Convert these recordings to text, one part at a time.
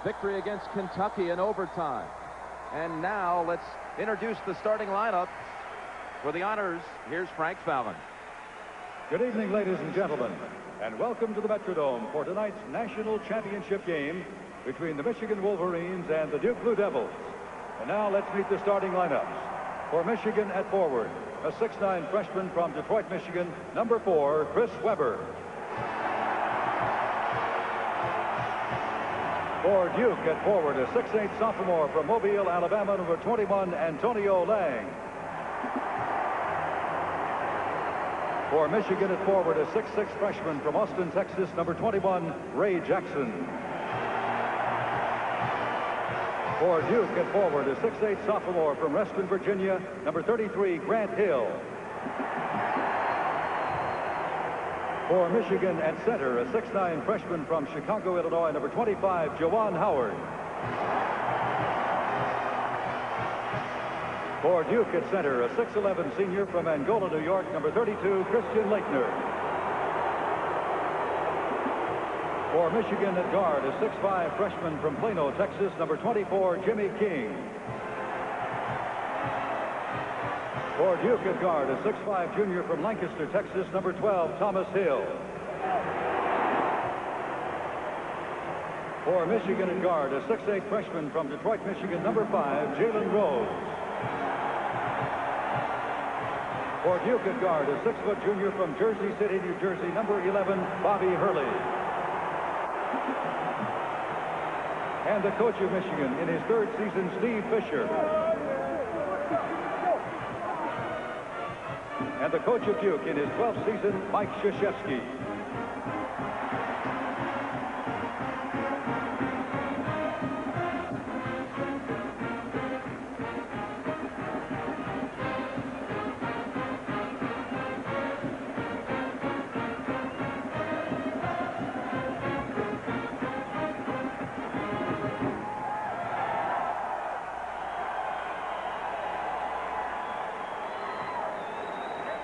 victory against Kentucky in overtime. And now let's introduce the starting lineup for the honors. Here's Frank Fallon. Good evening, ladies and gentlemen, and welcome to the Metrodome for tonight's national championship game between the Michigan Wolverines and the Duke Blue Devils. And now let's meet the starting lineups. For Michigan at forward, a 6'9" freshman from Detroit, Michigan, number 4, Chris Webber. For Duke at forward, a 6'8" sophomore from Mobile, Alabama, number 21, Antonio Lang. For Michigan at forward, a 6'6" freshman from Austin, Texas, number 21, Ray Jackson. For Duke at forward, a 6'8" sophomore from Reston, Virginia, number 33, Grant Hill. For Michigan at center, a 6'9" freshman from Chicago, Illinois, number 25, Juwan Howard. For Duke at center, a 6'11" senior from Angola, New York, number 32, Christian Laettner. For Michigan at guard, a 6'5" freshman from Plano, Texas, number 24, Jimmy King. For Duke at guard, a 6'5" junior from Lancaster, Texas, number 12, Thomas Hill. For Michigan at guard, a 6'8" freshman from Detroit, Michigan, number 5, Jalen Rose. For Duke at guard, a 6-foot junior from Jersey City, New Jersey, number 11, Bobby Hurley. And the coach of Michigan in his 3rd season, Steve Fisher. And the coach of Duke in his 12th season, Mike Krzyzewski.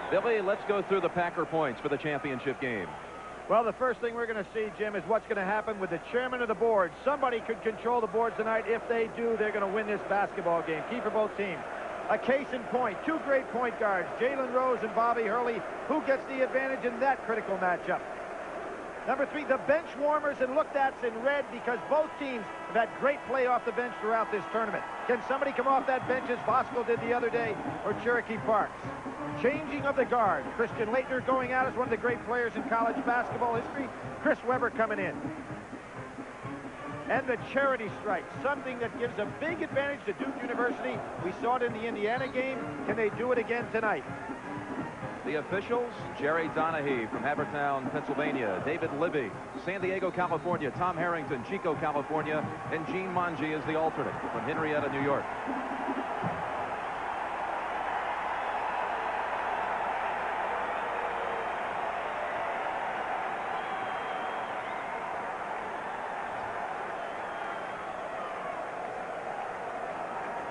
Billy, let's go through the Packer points for the championship game. Well, the first thing we're going to see, Jim, is what's going to happen with the chairman of the board. Somebody could control the board tonight. If they do, they're going to win this basketball game. Key for both teams. A case in point, 2 great point guards, Jalen Rose and Bobby Hurley. Who gets the advantage in that critical matchup? Number 3, the bench warmers and look-ats in red, because both teams have had great play off the bench throughout this tournament. Can somebody come off that bench as Bosco did the other day, or Cherokee Parks? Changing of the guard. Christian Laettner going out as one of the great players in college basketball history. Chris Webber coming in. And the charity strike, something that gives a big advantage to Duke University. We saw it in the Indiana game. Can they do it again tonight? The officials, Jerry Donahue from Havertown, Pennsylvania, David Libby, San Diego, California, Tom Harrington, Chico, California, and Gene Monge is the alternate from Henrietta, New York.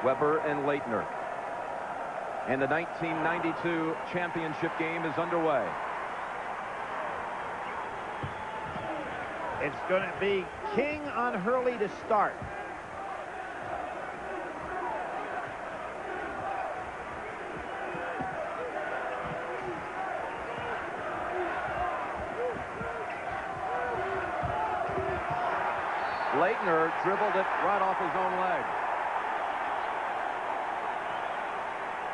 Webber and Laettner. And the 1992 championship game is underway. It's going to be King on Hurley to start. Laettner dribbled it right off his own leg.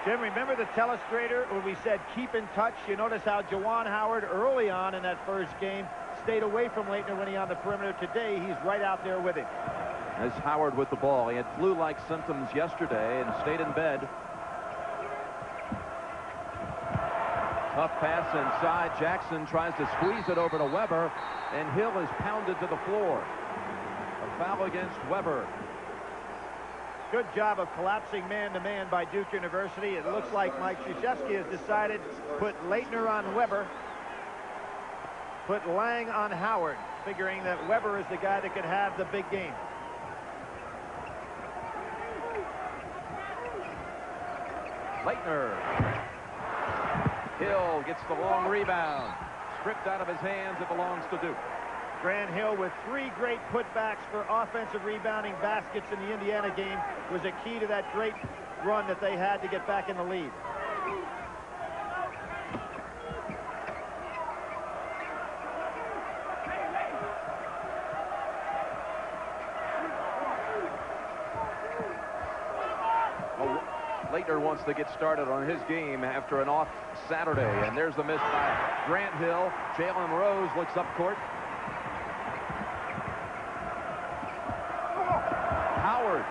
Jim, remember the telestrator when we said keep in touch? You notice how Juwan Howard early on in that first game stayed away from Laettner when he on the perimeter. Today, he's right out there with him. As Howard with the ball. He had flu-like symptoms yesterday and stayed in bed. Tough pass inside. Jackson tries to squeeze it over to Webber, and Hill is pounded to the floor. A foul against Webber. Good job of collapsing man-to-man by Duke University. It looks like Mike Krzyzewski has decided to put Laettner on Webber, put Lang on Howard, figuring that Webber is the guy that could have the big game. Laettner. Hill gets the long rebound. Stripped out of his hands. It belongs to Duke. Grant Hill with 3 great putbacks for offensive rebounding baskets in the Indiana game was a key to that great run that they had to get back in the lead. Leitner wants to get started on his game after an off Saturday, and there's the miss by Grant Hill. Jalen Rose looks up court. Howard,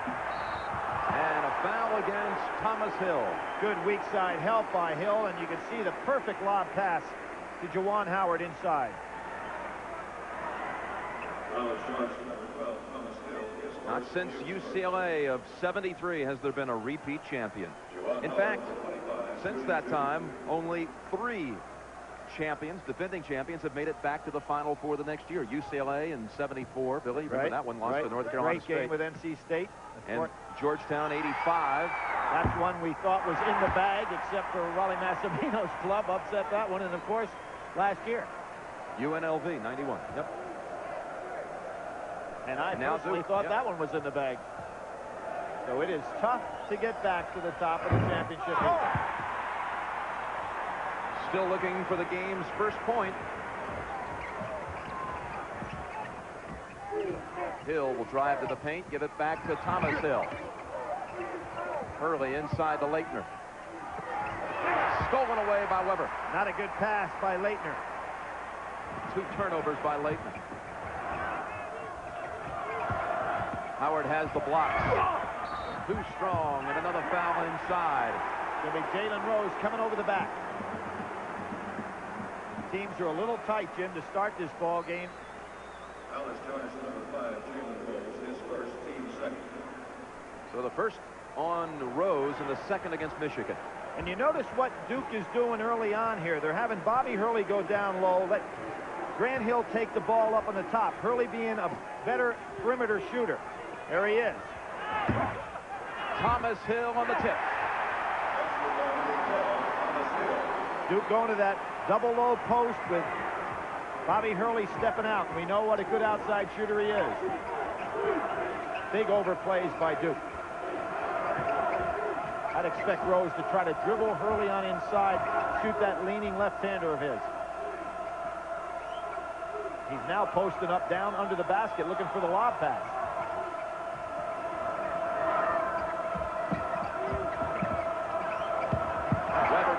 and a foul against Thomas Hill. Good weak side help by Hill, and you can see the perfect lob pass to Juwan Howard inside. Not since UCLA of '73 has there been a repeat champion. In fact, since that time, only 3 champions, defending champions, have made it back to the Final Four the next year. UCLA in '74, Billy, remember that one, lost to North Carolina State. Great game with NC State. And Georgetown '85. That's one we thought was in the bag, except for Raleigh Massimino's club upset that one, and of course, last year. UNLV '91. Yep. And I personally thought that one was in the bag. So it is tough to get back to the top of the championship. Still looking for the game's first point. Hill will drive to the paint, give it back to Thomas Hill. Hurley inside to Leitner. Stolen away by Weber. Not a good pass by Leitner. 2 turnovers by Leitner. Howard has the blocks. Too strong, and another foul inside. It'll be Jalen Rose coming over the back. Teams are a little tight, Jim, to start this ball game. Alice Johnson, number 5, Jalen Rose, his first, team second. So the first on Rose and the second against Michigan. And you notice what Duke is doing early on here. They're having Bobby Hurley go down low, let Grant Hill take the ball up on the top. Hurley being a better perimeter shooter. There he is. Thomas Hill on the tip. Duke going to that double low post with Bobby Hurley stepping out. We know what a good outside shooter he is. Big overplays by Duke. I'd expect Rose to try to dribble Hurley on inside, shoot that leaning left-hander of his. He's now posting up down under the basket looking for the lob pass.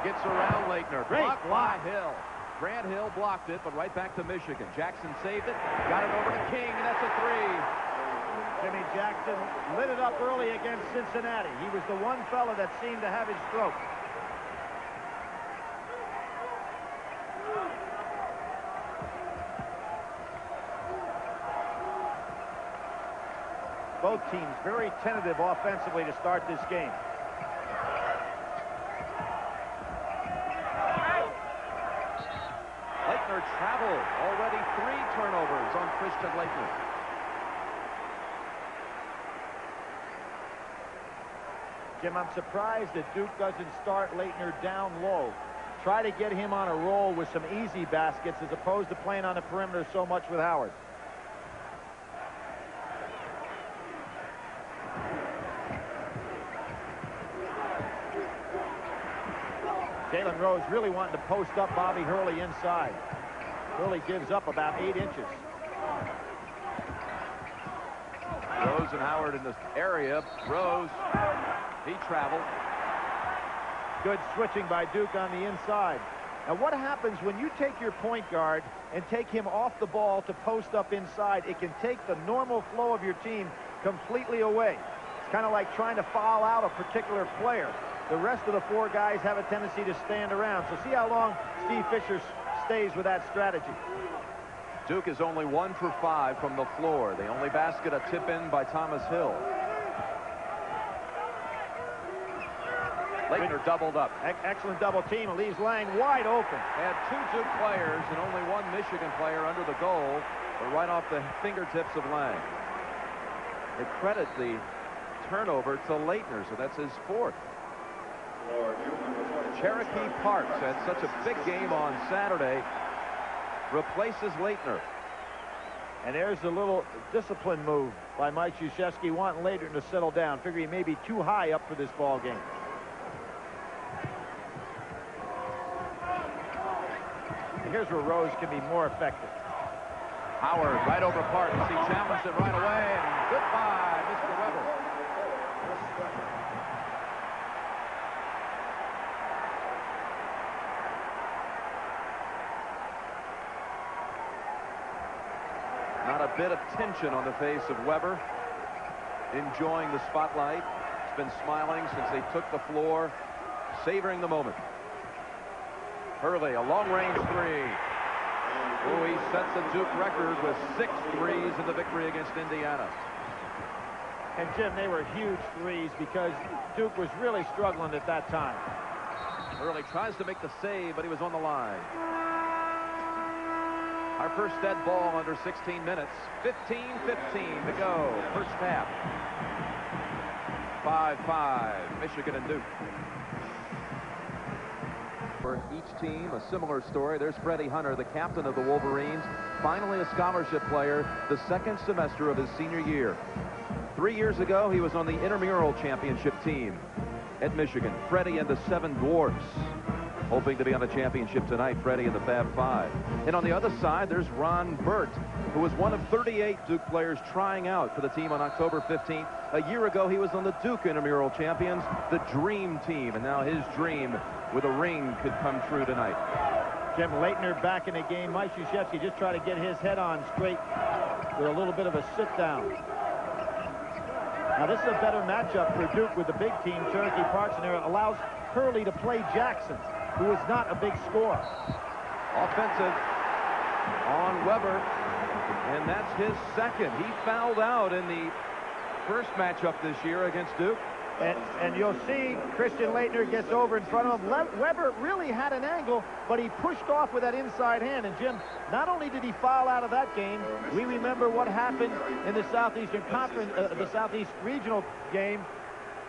Gets around Leitner. Blocked by Hill. Grant Hill blocked it, but right back to Michigan. Jackson saved it. Got it over to King, and that's a 3. Jimmy Jackson lit it up early against Cincinnati. He was the one fella that seemed to have his stroke. Both teams very tentative offensively to start this game. Leitner traveled. Already 3 turnovers on Christian Leitner. Jim, I'm surprised that Duke doesn't start Leitner down low. Try to get him on a roll with some easy baskets as opposed to playing on the perimeter so much with Howard. Jalen Rose really wanting to post up Bobby Hurley inside. Hurley gives up about 8 inches. Rose and Howard in this area. Rose, he traveled. Good switching by Duke on the inside. Now what happens when you take your point guard and take him off the ball to post up inside? It can take the normal flow of your team completely away. It's kind of like trying to foul out a particular player. The rest of the 4 guys have a tendency to stand around. So see how long Steve Fisher stays with that strategy. Duke is only 1 for 5 from the floor. The only basket a tip in by Thomas Hill. Leitner doubled up. Excellent double team. It leaves Lang wide open. Had 2 Duke players and only 1 Michigan player under the goal, but right off the fingertips of Lang. They credit the turnover to Leitner, so that's his 4th. Cherokee Parks had such a big game on Saturday. Replaces Leitner. And there's a little discipline move by Mike Krzyzewski, wanting Leitner to settle down. Figure he may be too high up for this ball game. And here's where Rose can be more effective. Howard right over Parks. He challenged it right away, and goodbye, Mr. Weber. Not a bit of tension on the face of Weber. Enjoying the spotlight. He's been smiling since they took the floor, savoring the moment. Hurley, a long-range three. Oh, he sets the Duke record with 6 threes in the victory against Indiana. And, Jim, they were huge threes because Duke was really struggling at that time. Hurley tries to make the save, but he was on the line. Our first dead ball under 16 minutes. 15-15 to go. First half. 5-5, Michigan and Duke. For each team, a similar story. There's Freddie Hunter, the captain of the Wolverines, finally a scholarship player the second semester of his senior year. 3 years ago, he was on the intramural championship team at Michigan. Freddie and the Seven Dwarfs, hoping to be on the championship tonight. Freddie and the Fab Five. And on the other side, there's Ron Burt, who was one of 38 Duke players trying out for the team on October 15th. A year ago, he was on the Duke intramural champions, the Dream Team, and now his dream with a ring could come true tonight. Jim, Leitner back in the game. Mike Krzyzewski just trying to get his head on straight with a little bit of a sit-down. Now, this is a better matchup for Duke with the big team, Cherokee Parks, and it allows Hurley to play Jackson, who is not a big scorer. Offensive on Weber, and that's his second. He fouled out in the first matchup this year against Duke. And you'll see Christian Leitner gets over in front of him. Weber really had an angle, but he pushed off with that inside hand. And, Jim, not only did he foul out of that game, we remember what happened in the Southeastern Conference, the Southeast Regional game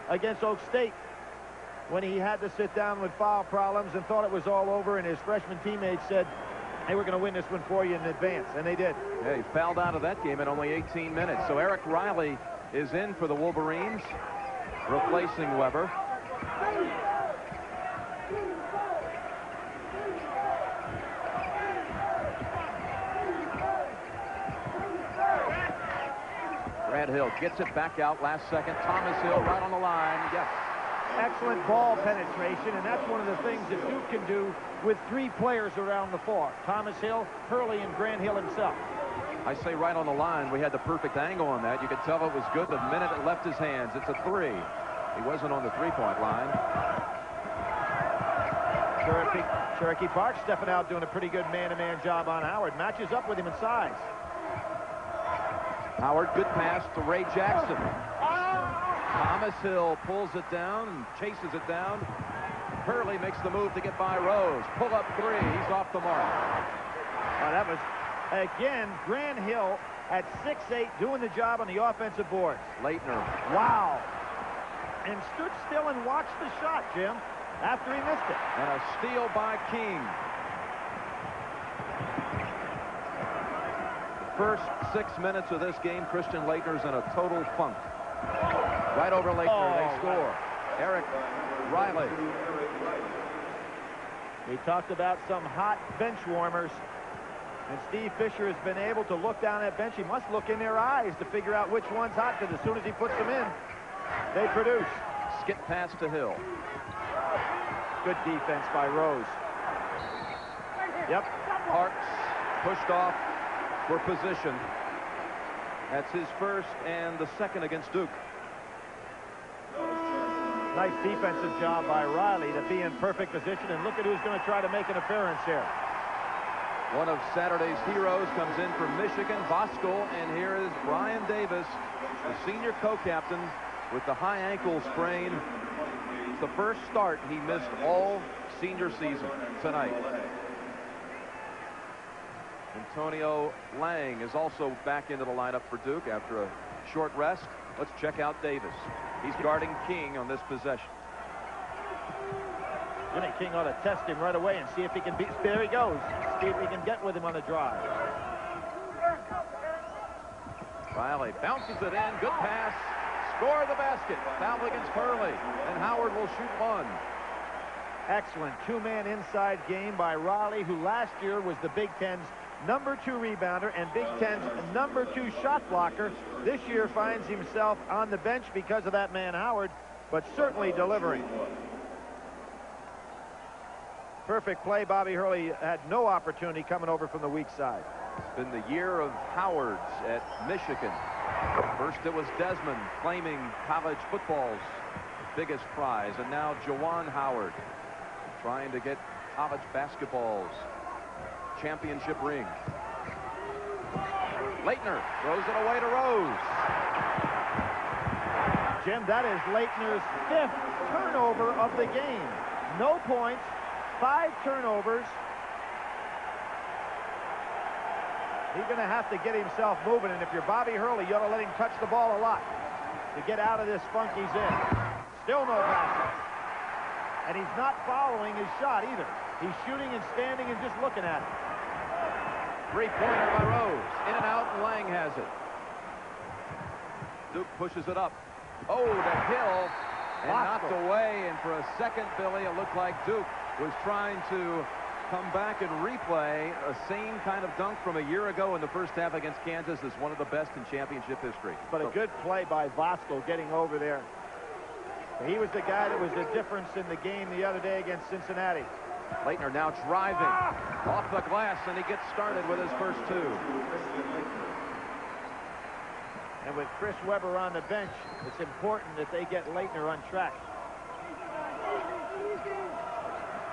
against Oak State, when he had to sit down with foul problems and thought it was all over, and his freshman teammates said, hey, we're going to win this one for you in advance, and they did. Yeah, he fouled out of that game in only 18 minutes. So Eric Riley is in for the Wolverines, replacing Weber. Grant Hill gets it back out last second. Thomas Hill right on the line. Yes. Excellent ball penetration, and that's one of the things that Duke can do with 3 players around the floor. Thomas Hill, Hurley, and Grant Hill himself. I say right on the line. We had the perfect angle on that. You could tell it was good the minute it left his hands. It's a 3. He wasn't on the three-point line. Cherokee Park stepping out, doing a pretty good man-to-man job on Howard. Matches up with him in size. Howard, good pass to Ray Jackson. Thomas Hill pulls it down and chases it down. Hurley makes the move to get by Rose. Pull up 3. He's off the mark. Oh, that was, again, Grant Hill at 6'8", doing the job on the offensive boards. Leitner. Wow. And stood still and watched the shot, Jim, after he missed it. And a steal by King. The first 6 minutes of this game, Christian Leitner's in a total funk. Right over Leitner, they score. Eric Riley. We talked about some hot bench warmers, and Steve Fisher has been able to look down that bench. He must look in their eyes to figure out which one's hot, because as soon as he puts them in, they produce. Skip pass to Hill. Good defense by Rose. Yep. Parks pushed off for position. That's his first and the second against Duke. Nice defensive job by Riley to be in perfect position, and look at who's going to try to make an appearance here. One of Saturday's heroes comes in from Michigan, Voskuhl, and here is Brian Davis, the senior co-captain, with the high ankle sprain. It's the first start he missed all senior season tonight. Antonio Lang is also back into the lineup for Duke after a short rest. Let's check out Davis. He's guarding King on this possession. Jimmy King ought to test him right away and see if he can beat. There he goes. See if he can get with him on the drive. Riley bounces it in. Good pass. Score the basket. Foul against Hurley. And Howard will shoot one. Excellent two-man inside game by Riley, who last year was the Big Ten's #2 rebounder and Big Ten's #2 shot blocker. This year finds himself on the bench because of that man Howard, but certainly delivering. Perfect play. Bobby Hurley had no opportunity coming over from the weak side. It's been the year of Howards at Michigan. First it was Desmond claiming college football's biggest prize, and now Juwan Howard trying to get college basketball's championship ring. Leitner throws it away to Rose. Jim, that is Leitner's 5th turnover of the game. No points, 5 turnovers. He's going to have to get himself moving, and if you're Bobby Hurley, you ought to let him touch the ball a lot to get out of this funk he's in. Still no passes. And he's not following his shot either. He's shooting and standing and just looking at it. Three-pointer by Rose. In and out, and Lang has it. Duke pushes it up. Oh, to Hill, and knocked away. And for a second, Billy, it looked like Duke was trying to come back and replay a same kind of dunk from a year ago in the first half against Kansas. Is one of the best in championship history. But a good play by Vosco getting over there. He was the guy that was the difference in the game the other day against Cincinnati. Leitner now driving off the glass, and he gets started with his first 2. And with Chris Webber on the bench, it's important that they get Leitner on track.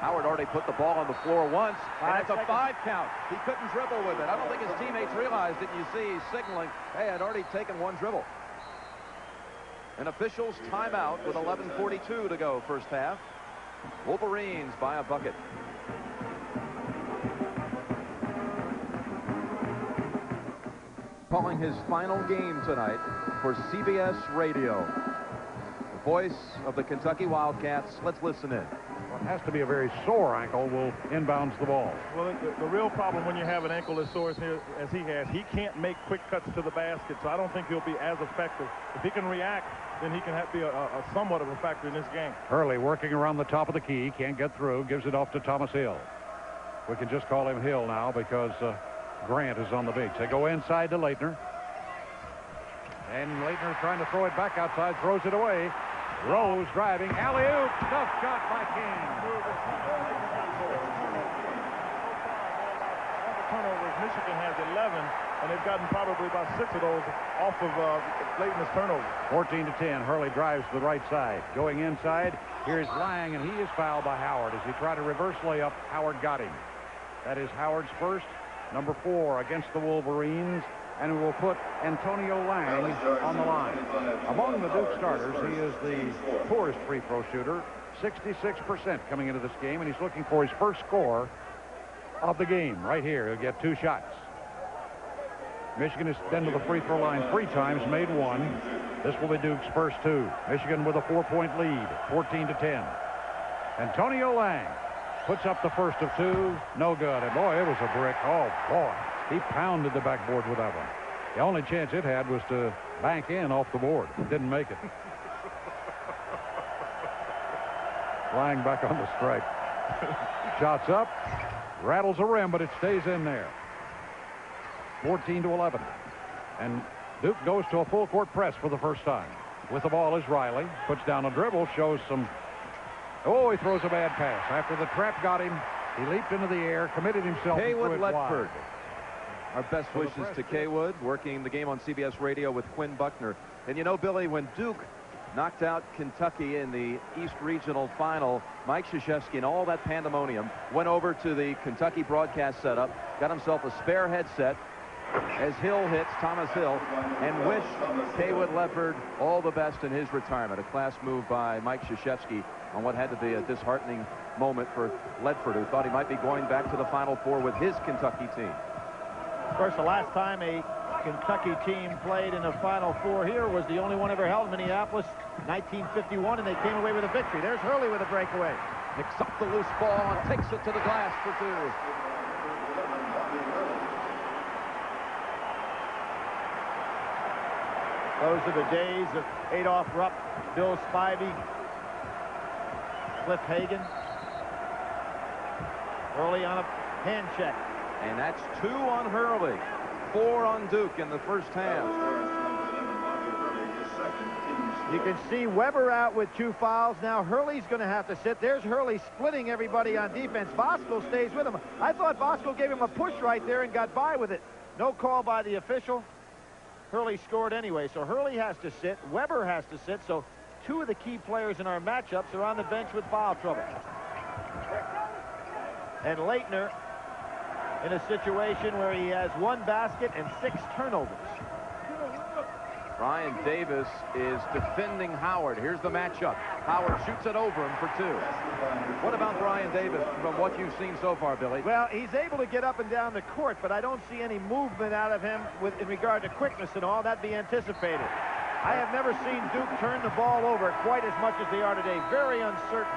Howard already put the ball on the floor once, and it's a 5 5 count. He couldn't dribble with it. I don't think his teammates realized it. You see he's signaling, hey, I'd already taken 1 dribble. An official's timeout with 11:42 to go first half. Wolverines by a bucket. Calling his final game tonight for CBS Radio. The voice of the Kentucky Wildcats. Let's listen in. Well, it has to be a very sore ankle will inbounds the ball. Well, the real problem when you have an ankle as sore as he has, he can't make quick cuts to the basket, so I don't think he'll be as effective. If he can react, then he can be a somewhat of a factor in this game. Hurley working around the top of the key, can't get through, gives it off to Thomas Hill. We can just call him Hill now because Grant is on the bench. They go inside to Leitner. And Leitner trying to throw it back outside, throws it away. Rose driving, alley-oop, tough shot by King. Turnovers, Michigan has 11, and they've gotten probably about 6 of those off of Leitner's turnover. 14-10, Hurley drives to the right side. Going inside, here's Lang, and he is fouled by Howard. As he tried to reverse layup, Howard got him. That is Howard's first, number 4 against the Wolverines, and we will put Antonio Lang on the line. Among the Duke starters, he is the poorest free throw shooter, 66% coming into this game, and he's looking for his first score of the game. Right here, he'll get 2 shots. Michigan has been to the free throw line 3 times, made 1. This will be Duke's first 2. Michigan with a 4-point lead, 14-10. Antonio Lang puts up the first of 2, no good. And boy, it was a brick. Oh boy, he pounded the backboard with that one. The only chance it had was to bank in off the board. It didn't make it. Lang back on the strike. Shots up, rattles a rim, but it stays in there. 14-11. And Duke goes to a full court press for the first time. With the ball is Riley. Puts down a dribble, shows some. Oh, he throws a bad pass. After the trap got him, he leaped into the air, committed himself. Haywood Ledford. Our best wishes to Kaywood, working the game on CBS Radio with Quinn Buckner. And you know, Billy, when Duke knocked out Kentucky in the East Regional Final, Mike Krzyzewski and all that pandemonium went over to the Kentucky broadcast setup, got himself a spare headset as Hill hits, Thomas Hill, and wished Haywood Ledford all the best in his retirement. A class move by Mike Krzyzewski on what had to be a disheartening moment for Ledford, who thought he might be going back to the Final Four with his Kentucky team. Of course, the last time a Kentucky team played in the Final Four here was the only one ever held in Minneapolis, 1951, and they came away with a victory. There's Hurley with a breakaway. Picks up the loose ball and takes it to the glass for 2. Those are the days of Adolph Rupp, Bill Spivey, Cliff Hagan. Hurley on a hand check. And that's 2 on Hurley, 4 on Duke in the first half. You can see Weber out with 2 fouls. Now Hurley's going to have to sit. There's Hurley splitting everybody on defense. Bosco stays with him. I thought Bosco gave him a push right there and got by with it. No call by the official. Hurley scored anyway, so Hurley has to sit. Weber has to sit, so 2 of the key players in our matchups are on the bench with foul trouble. And Leitner in a situation where he has 1 basket and 6 turnovers. Brian Davis is defending Howard. Here's the matchup. Howard shoots it over him for 2. What about Brian Davis from what you've seen so far, Billy? Well, he's able to get up and down the court, but I don't see any movement out of him in regard to quickness and all. That'd be anticipated. I have never seen Duke turn the ball over quite as much as they are today. Very uncertain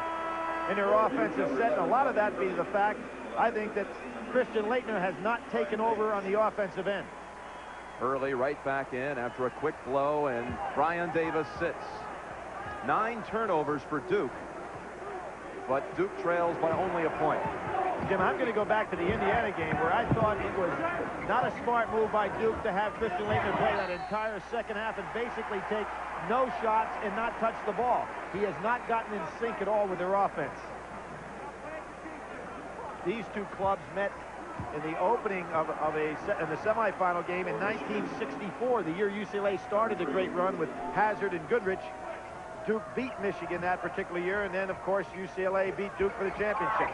in their offensive set, and a lot of that being the fact, I think, that Christian Leitner has not taken over on the offensive end. Hurley right back in after a quick blow, and Brian Davis sits. 9 turnovers for Duke, but Duke trails by only a point. Jim, I'm going to go back to the Indiana game where I thought it was not a smart move by Duke to have Christian Leitner play that entire second half and basically take no shots and not touch the ball. He has not gotten in sync at all with their offense. These 2 clubs met in the opening in the semifinal game in 1964, the year UCLA started a great run with Hazard and Goodrich. Duke beat Michigan that particular year, and then, of course, UCLA beat Duke for the championship.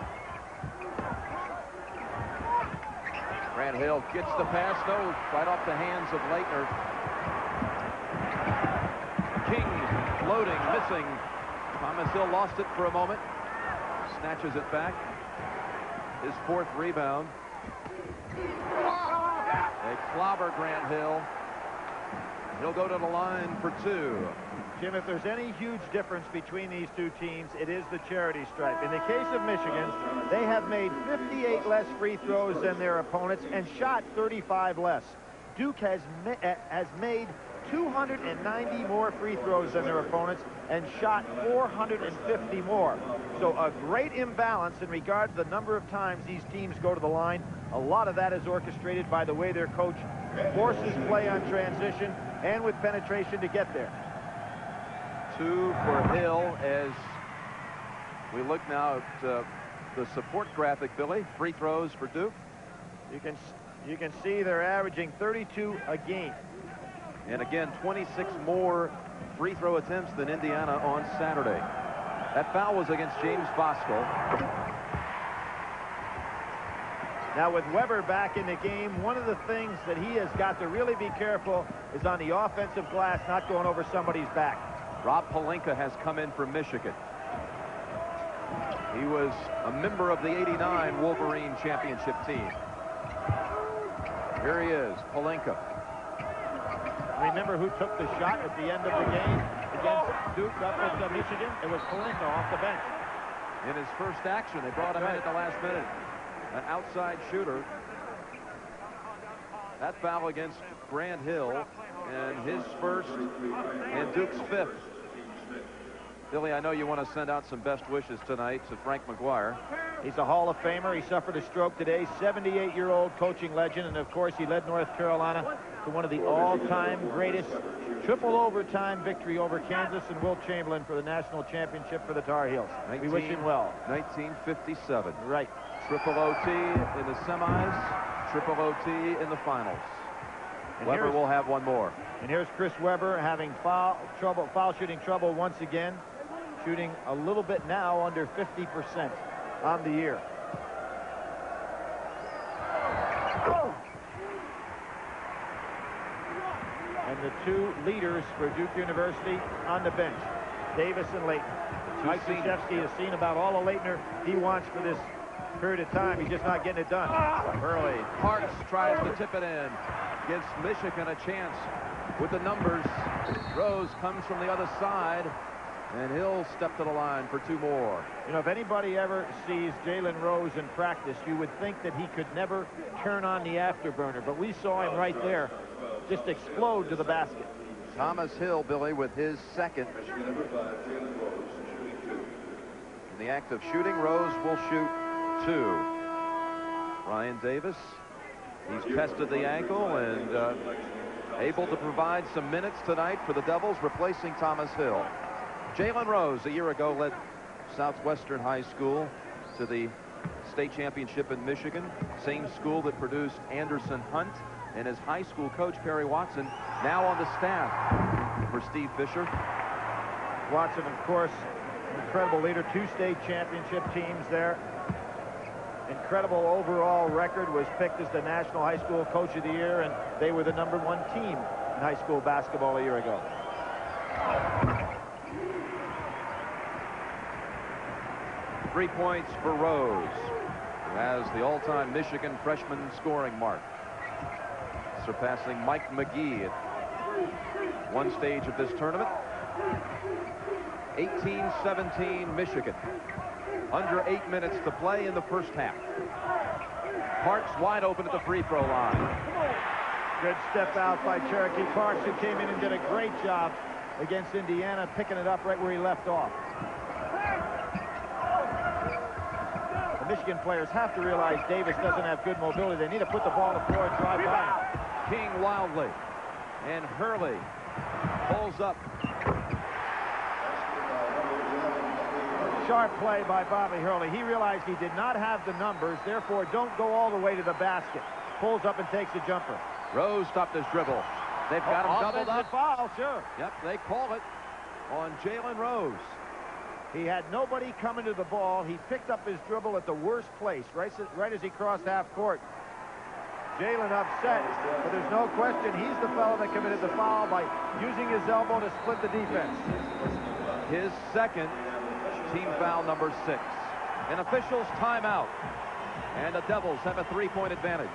Grant Hill gets the pass, though, right off the hands of Leitner. King floating, missing. Thomas Hill lost it for a moment. Snatches it back. His 4th rebound. They clobber Grant Hill. He'll go to the line for 2. Jim, if there's any huge difference between these 2 teams, it is the charity stripe. In the case of Michigan, they have made 58 less free throws than their opponents and shot 35 less. Duke has made 290 more free throws than their opponents and shot 450 more. So a great imbalance in regard to the number of times these teams go to the line. A lot of that is orchestrated by the way their coach forces play on transition and with penetration to get there. 2 for Hill as we look now at the support graphic, Billy. Free throws for Duke. You can see they're averaging 32 a game. And again, 26 more free throw attempts than Indiana on Saturday. That foul was against James Bosco. Now with Weber back in the game, one of the things that he has got to really be careful is on the offensive glass, not going over somebody's back. Rob Pelinka has come in for Michigan. He was a member of the '89 Wolverine championship team. Here he is, Pelinka. Remember who took the shot at the end of the game against Duke up at Michigan? It was Pelinka off the bench. In his first action, they brought him in at the last minute. An outside shooter. That foul against Grant Hill, and his first and Duke's 5th. Billy, I know you want to send out some best wishes tonight to Frank McGuire. He's a Hall of Famer. He suffered a stroke today. 78-year-old coaching legend, and of course he led North Carolina to one of the all-time greatest triple overtime victory over Kansas and Wilt Chamberlain for the national championship for the Tar Heels. We wish him well. 1957. Right. Triple OT in the semis, triple OT in the finals. And Weber will have one more. And here's Chris Weber having foul shooting trouble once again, shooting a little bit now under 50% on the year. And the 2 leaders for Duke University on the bench, Davis and Leitner. Mike Krzyzewski has seen about all of Leitner he wants for this period of time. He's just not getting it done. Hurley. Parks tries to tip it in. Gives Michigan a chance with the numbers. Rose comes from the other side, and he'll step to the line for 2 more. You know, if anybody ever sees Jalen Rose in practice, you would think that he could never turn on the afterburner. But we saw him right there just explode to the basket. Thomas Hill, Billy, with his second. In the act of shooting, Rose will shoot 2. Ryan Davis, he's tested the ankle and able to provide some minutes tonight for the Devils, replacing Thomas Hill. Jalen Rose, a year ago, led Southwestern High School to the state championship in Michigan, same school that produced Anderson Hunt, and his high school coach, Perry Watson, now on the staff for Steve Fisher. Watson, of course, incredible leader, 2 state championship teams there. Incredible overall record, was picked as the National High School Coach of the Year, and they were the #1 team in high school basketball a year ago. 3 points for Rose, who has the all-time Michigan freshman scoring mark, surpassing Mike McGee at one stage of this tournament. 18-17 Michigan. Under 8 minutes to play in the first half. Parks wide open at the free throw line. Good step out by Cherokee Parks, who came in and did a great job against Indiana, picking it up right where he left off. The Michigan players have to realize Davis doesn't have good mobility. They need to put the ball on the floor and drive by him. King wildly, and Hurley pulls up. Sharp play by Bobby Hurley. He realized he did not have the numbers, therefore don't go all the way to the basket. Pulls up and takes a jumper. Rose stopped his dribble. They've got him doubled up. Foul, sure. Yep, they call it on Jalen Rose. He had nobody coming to the ball. He picked up his dribble at the worst place, right as he crossed half court. Jalen upset, but there's no question he's the fellow that committed the foul by using his elbow to split the defense. His second, team foul number 6. An official's timeout, and the Devils have a 3-point advantage.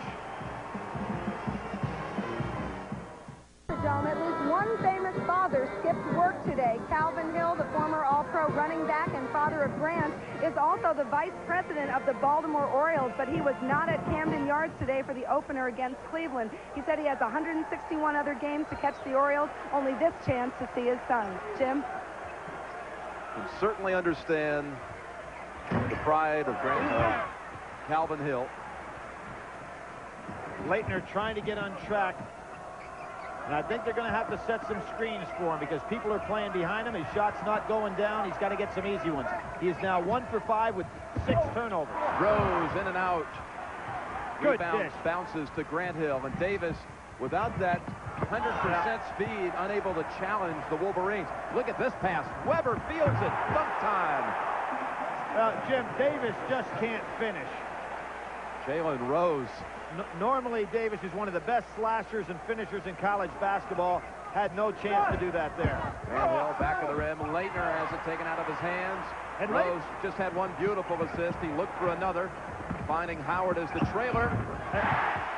At least one famous father skipped work today. Calvin Hill, the former All-Pro running back and father of Grant, is also the vice president of the Baltimore Orioles, but he was not at Camden Yards today for the opener against Cleveland. He said he has 161 other games to catch the Orioles, only this chance to see his son. Jim? Can certainly understand the pride of Grant Calvin Hill. Leitner trying to get on track. And I think they're going to have to set some screens for him because people are playing behind him. His shot's not going down. He's got to get some easy ones. He is now 1 for 5 with 6 turnovers. Rose in and out. Good Rebounds, dish. Bounces to Grant Hill. And Davis, without that 100% speed, unable to challenge the Wolverines. Look at this pass. Weber fields it. Dunk time. Jim, Davis just can't finish. Jalen Rose. Normally, Davis is one of the best slashers and finishers in college basketball. Had no chance to do that there. Grant Hill back of the rim. Leitner has it taken out of his hands. And Rose just had one beautiful assist. He looked for another, finding Howard as the trailer.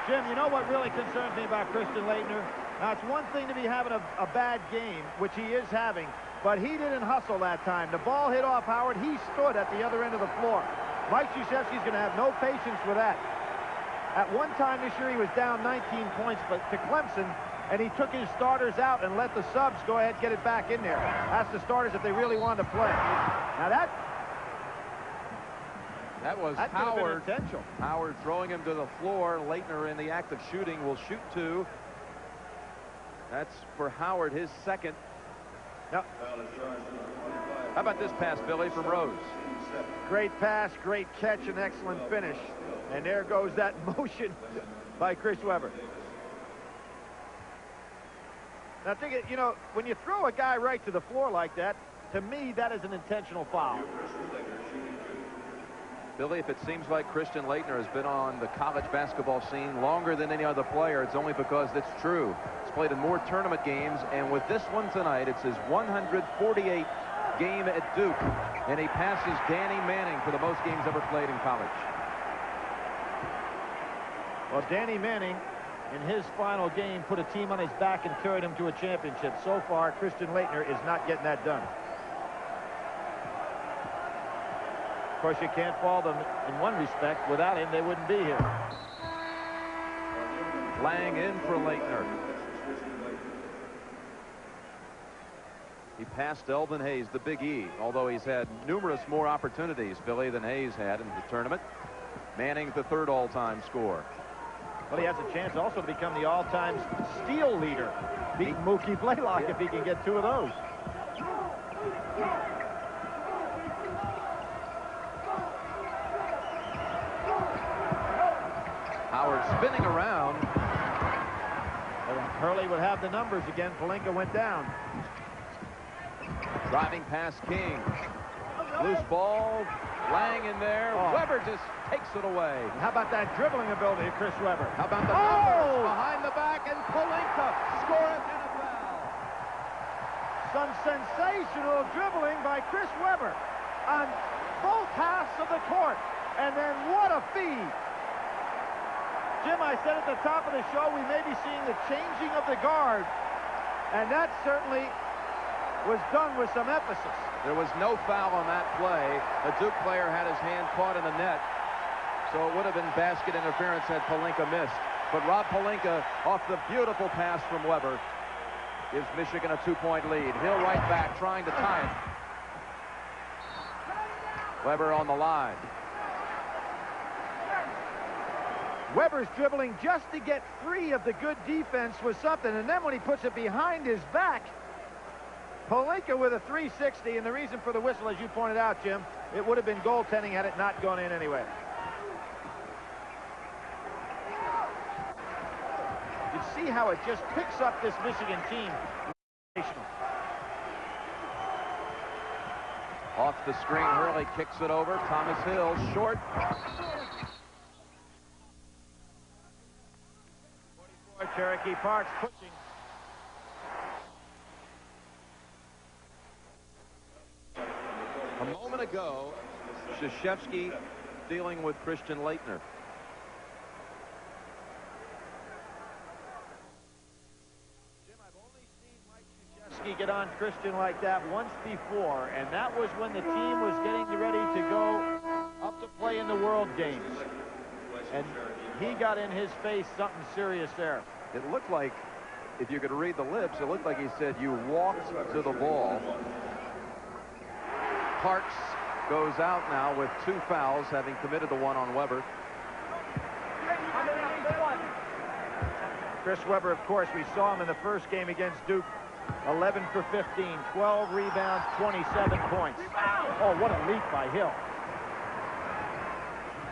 Jim, you know what really concerns me about Christian Leitner? Now, it's one thing to be having a bad game, which he is having, but he didn't hustle that time. The ball hit off Howard. He stood at the other end of the floor. Mike Krzyzewski's going to have no patience with that. At one time this year, he was down 19 points to Clemson, and he took his starters out and let the subs go ahead and get it back in there. Ask the starters if they really wanted to play. Now that was Howard. Howard throwing him to the floor. Leitner in the act of shooting will shoot 2. That's for Howard, his second. Now, how about this pass, Billy, from Rose? Great pass, great catch, and excellent finish. And there goes that motion by Chris Weber. Now, think it, you know, when you throw a guy right to the floor like that, to me, that is an intentional foul. Billy, if it seems like Christian Leitner has been on the college basketball scene longer than any other player, it's only because it's true. He's played in more tournament games, and with this one tonight, it's his 148th game at Duke, and he passes Danny Manning for the most games ever played in college. Well, Danny Manning, in his final game, put a team on his back and carried him to a championship. So far, Christian Leitner is not getting that done. Of course, you can't fault them in one respect. Without him, they wouldn't be here. Lang in for Leitner. He passed Elvin Hayes, the Big E, although he's had numerous more opportunities, Billy, than Hayes had in the tournament. Manning's the third all-time scorer. Well, he has a chance also to become the all-time steal leader. Beat Mookie Blaylock if he can get 2 of those. Howard spinning around. Hurley would have the numbers again. Pelinka went down. Driving past King. Loose ball. Lang in there. Weber just takes it away. How about that dribbling ability of Chris Weber? How about the numbers behind the back, and Pelinka scores and a foul. Some sensational dribbling by Chris Weber on both halves of the court. And then what a feed. Jim, I said at the top of the show, we may be seeing the changing of the guard. And that certainly was done with some emphasis. There was no foul on that play. The Duke player had his hand caught in the net, so it would have been basket interference had Pelinka missed. But Rob Pelinka, off the beautiful pass from Weber, gives Michigan a 2-point lead. Hill right back, trying to tie it. Weber on the line. Weber's dribbling just to get free of the good defense was something, and then when he puts it behind his back, Pelinka with a 360, and the reason for the whistle, as you pointed out, Jim, it would have been goaltending had it not gone in anyway. You see how it just picks up this Michigan team. Off the screen, Hurley kicks it over. Thomas Hill, short. 44, Cherokee Park's pushing. A moment ago, Krzyzewski dealing with Christian Laettner. Jim, I've only seen Mike Krzyzewski get on Christian like that once before, and that was when the team was getting ready to go up to play in the World Games. And he got in his face something serious there. It looked like, if you could read the lips, it looked like he said, "You walked to the ball." Parks goes out now with 2 fouls, having committed the one on Weber. Chris Weber, of course, we saw him in the first game against Duke. 11 for 15, 12 rebounds, 27 points. Oh, what a leap by Hill.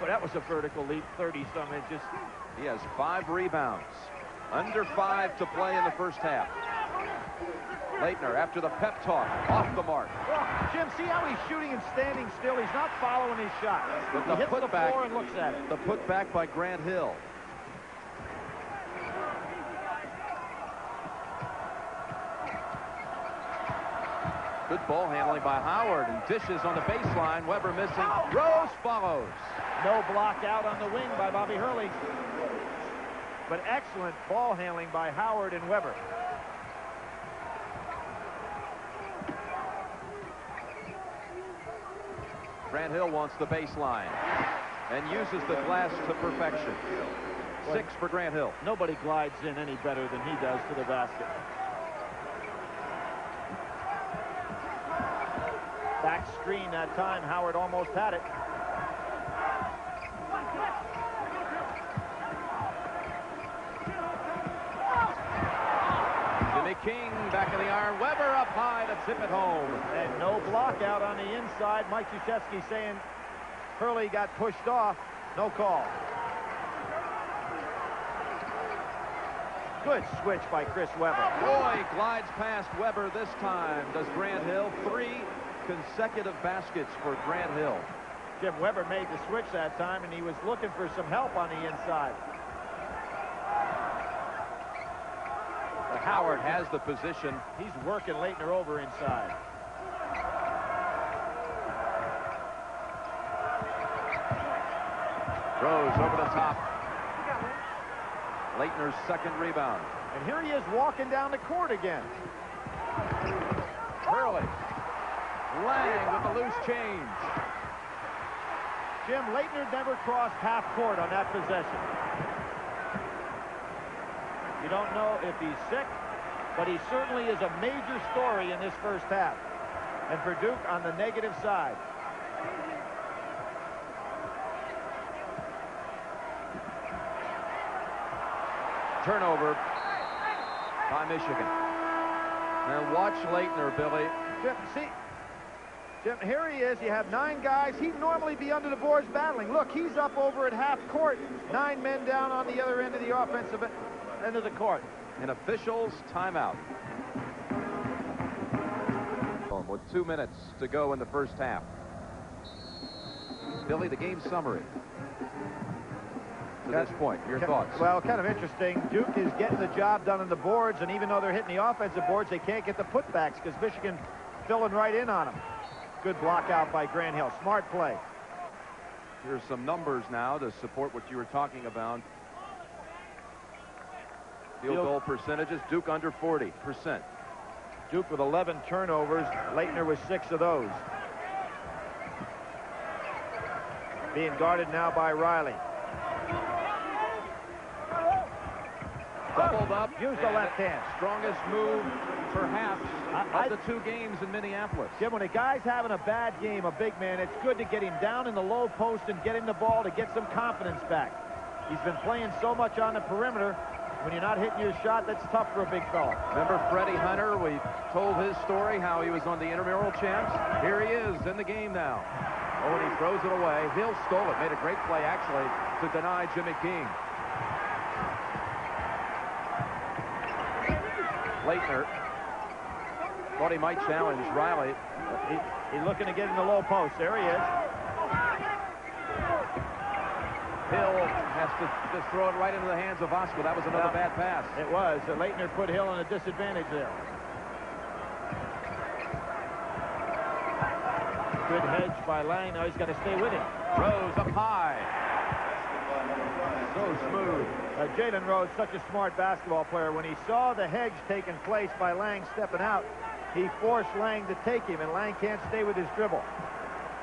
But that was a vertical leap, 30-some inches. He has 5 rebounds. Under 5 to play in the first half. Laettner, after the pep talk, off the mark. Jim, see how he's shooting and standing still? He's not following his shot. But He hits the floor and looks at it. The putback by Grant Hill. Good ball handling by Howard, and dishes on the baseline. Weber missing. Rose follows. No block out on the wing by Bobby Hurley. But excellent ball handling by Howard and Weber. Grant Hill wants the baseline and uses the glass to perfection. 6 for Grant Hill. Nobody glides in any better than he does to the basket. Back screen that time. Howard almost had it. Jimmy King back in the iron. Weber up high to tip it home. And no block out on the inside. Mike Krzyzewski saying Hurley got pushed off. No call. Good switch by Chris Weber. Boy glides past Weber this time. Does Grant Hill. 3 consecutive baskets for Grant Hill. Jim, Weber made the switch that time, and he was looking for some help on the inside. But Howard has the position. He's working Laettner over inside. Rose over the top. Laettner's second rebound. And here he is walking down the court again. Hurley. Lang with the loose change. Jim, Laettner never crossed half court on that possession. You don't know if he's sick but he certainly is a major story in this first half. And for Duke on the negative side. Turnover by Michigan. And watch Leitner, Billy. Jim, here he is. You have 9 guys. He'd normally be under the boards battling. Look, he's up over at half court. 9 men down on the other end of the offensive end of the court. An official's timeout. With 2 minutes to go in the first half. Billy, the game summary to this point. Your thoughts? Well, kind of interesting. Duke is getting the job done on the boards, and even though they're hitting the offensive boards, they can't get the putbacks because Michigan filling right in on them. Good block out by Grant Hill. Smart play. Here's some numbers now to support what you were talking about. Field goal percentages. Duke under 40%. Duke with 11 turnovers. Leitner with 6 of those. Being guarded now by Riley. Doubled up. Use the left hand. Strongest move, perhaps, of the 2 games in Minneapolis. Jim, when a guy's having a bad game, a big man, it's good to get him down in the low post and get him the ball to get some confidence back. He's been playing so much on the perimeter. When you're not hitting your shot, that's tough for a big fella. Remember Freddie Hunter? We told his story, how he was on the intramural champs. Here he is in the game now. Oh, and he throws it away. Hill stole it. Made a great play, actually, to deny Jimmy King. Leitner thought he might challenge Riley. He's looking to get in the low post. There he is. Hill has to just throw it right into the hands of Oscar. That was another bad pass. It was. Leitner put Hill in a disadvantage there. Good hedge by Lang. Now he's got to stay with him. Rose up high. So smooth. Jalen Rose, such a smart basketball player. When he saw the hedge taking place by Lang stepping out, he forced Lang to take him, and Lang can't stay with his dribble.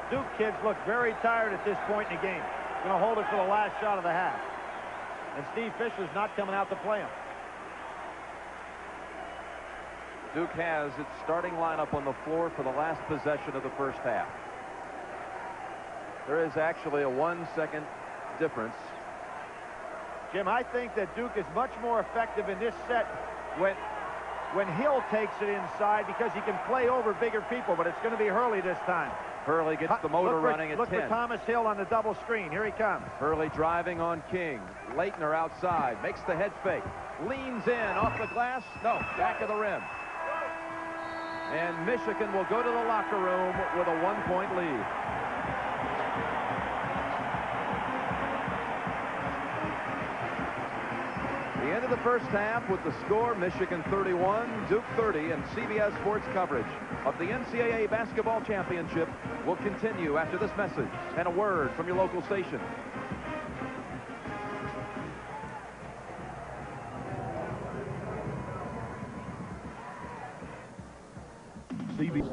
Duke kids look very tired at this point in the game. Going to hold it for the last shot of the half. And Steve Fisher's not coming out to play him. Duke has its starting lineup on the floor for the last possession of the first half. There is actually a 1-second difference. Jim, I think that Duke is much more effective in this set when Hill takes it inside because he can play over bigger people, but it's going to be Hurley this time. Hurley gets the motor running at 10. Look for Thomas Hill on the double screen. Here he comes. Hurley driving on King. Leitner outside. Makes the head fake. Leans in off the glass. No, back of the rim. And Michigan will go to the locker room with a 1-point lead. The end of the first half with the score, Michigan 31, Duke 30, and CBS Sports coverage of the NCAA Basketball Championship will continue after this message and a word from your local station.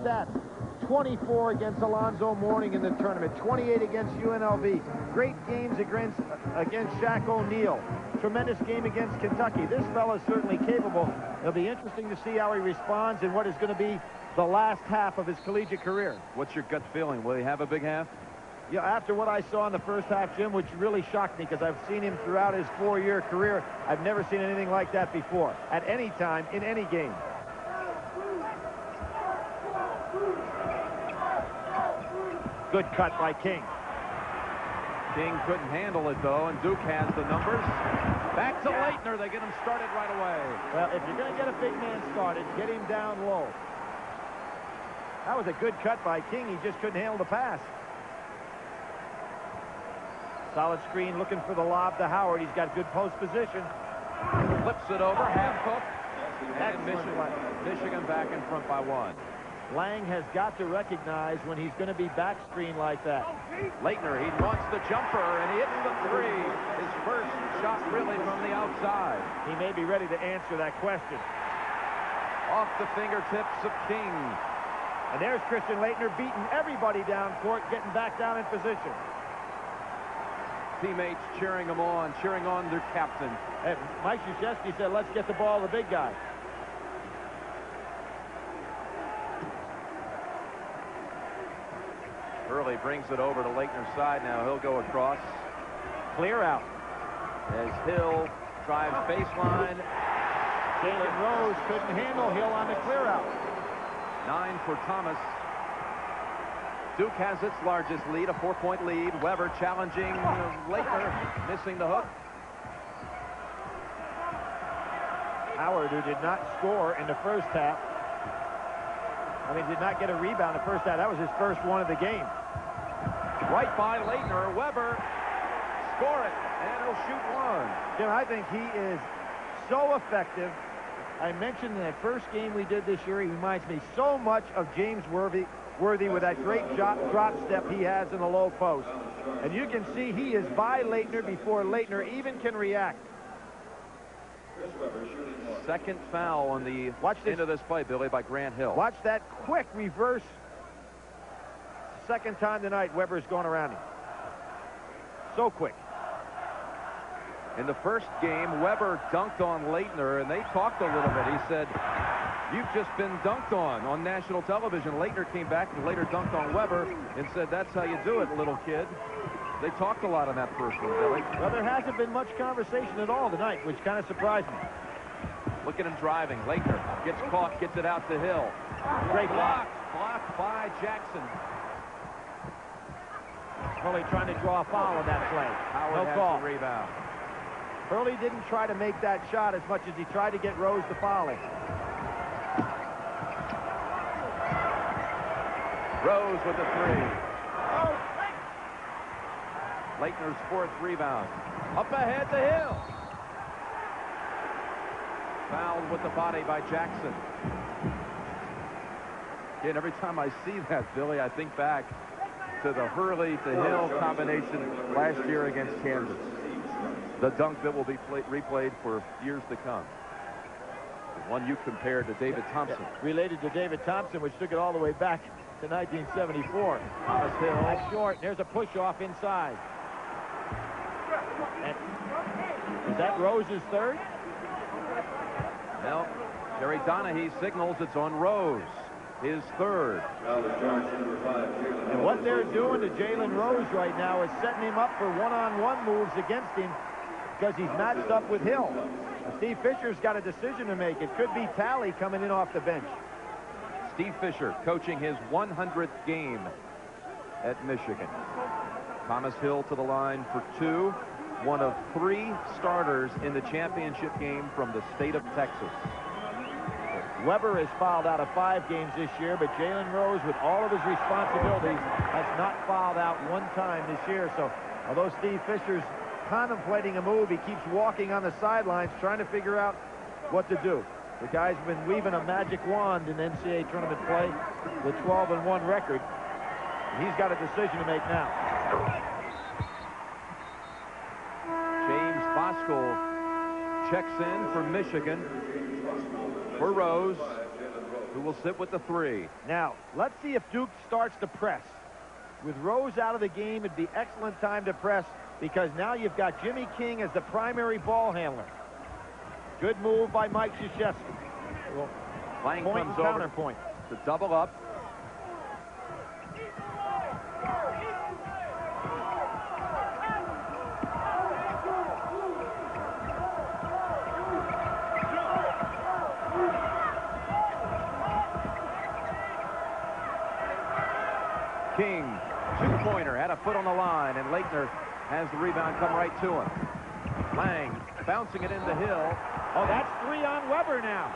Stats: 24 against Alonzo Mourning in the tournament, 28 against UNLV. Great games against Shaq O'Neal. Tremendous game against Kentucky. This fella's certainly capable. It'll be interesting to see how he responds in what is going to be the last half of his collegiate career. What's your gut feeling? Will he have a big half? Yeah, after what I saw in the first half, Jim, which really shocked me because I've seen him throughout his 4-year career. I've never seen anything like that before, at any time, in any game. Good cut by King. King couldn't handle it, though, and Duke has the numbers. Back to Leitner. They get him started right away. Well, if you're going to get a big man started, get him down low. That was a good cut by King. He just couldn't handle the pass. Solid screen looking for the lob to Howard. He's got good post position. Flips it over, half hook. And Michigan back in front by 1. Lang has got to recognize when he's going to be back screen like that. Leitner, he wants the jumper, and he hits the 3. His first shot really from the outside. He may be ready to answer that question. Off the fingertips of King. And there's Christian Leitner beating everybody down court, getting back down in position. Teammates cheering him on, cheering on their captain. And Mike Krzyzewski said, let's get the ball to the big guy. Hurley brings it over to Leitner's side now. He'll go across. Clear out. As Hill drives baseline. Jalen Rose couldn't handle Hill on the clear out. 9 for Thomas. Duke has its largest lead, a 4-point lead. Weber challenging Leitner, missing the hook. Howard, who did not score in the first half. Did not get a rebound in the first half. That was his first one of the game. Right by Leitner. Weber, score it, and he'll shoot one. Jim, I think he is so effective. I mentioned in that first game we did this year, he reminds me so much of James Worthy with that great drop step he has in the low post. And you can see he is by Leitner before Leitner even can react. Second foul on the end of this play, Billy, by Grant Hill. Watch that quick reverse. Second time tonight, Weber's going around him. So quick. In the first game, Weber dunked on Leitner, and they talked a little bit. He said, "You've just been dunked on national television." Leitner came back and later dunked on Weber and said, "That's how you do it, little kid." They talked a lot on that first one, Billy. Well, there hasn't been much conversation at all tonight, which kind of surprised me. Look at him driving. Leitner gets caught, gets it out to Hill. Great block. Blocked by Jackson. Hurley trying to draw a foul on that play. Howard has call. the rebound. Hurley didn't try to make that shot as much as he tried to get Rose to foul him. Rose with the three. Leitner's fourth rebound. Up ahead to Hill. Fouled with the body by Jackson. Again, every time I see that, Billy, I think back to the Hurley to Hill combination last year against Kansas. The dunk that will be replayed for years to come. The one you compared to David Thompson. Yeah, related to David Thompson, which took it all the way back to 1974. Thomas Hill. That's short. There's a push-off inside. And is that Rose's third? No. Jerry Donahue signals it's on Rose. His third. And what they're doing to Jalen Rose right now is setting him up for one-on-one moves against him because he's matched up with Hill. Steve Fisher's got a decision to make. It could be Talley coming in off the bench. Steve Fisher coaching his 100th game at Michigan. Thomas Hill to the line for two. One of three starters in the championship game from the state of Texas. Weber has fouled out of 5 games this year, but Jalen Rose, with all of his responsibilities, has not fouled out one time this year. So although Steve Fisher's contemplating a move, he keeps walking on the sidelines trying to figure out what to do. The guy's been weaving a magic wand in NCAA tournament play, the 12-1 record. He's got a decision to make now. James Bosco checks in for Michigan for Rose, who will sit with the three. Now, let's see if Duke starts to press. With Rose out of the game, it'd be excellent time to press because now you've got Jimmy King as the primary ball handler. Good move by Mike Krzyzewski. Well, Lang point comes and over counterpoint to double up. King, two-pointer, had a foot on the line, and Leitner has the rebound come right to him. Lang bouncing it into Hill. Oh, that's 3 on Weber now.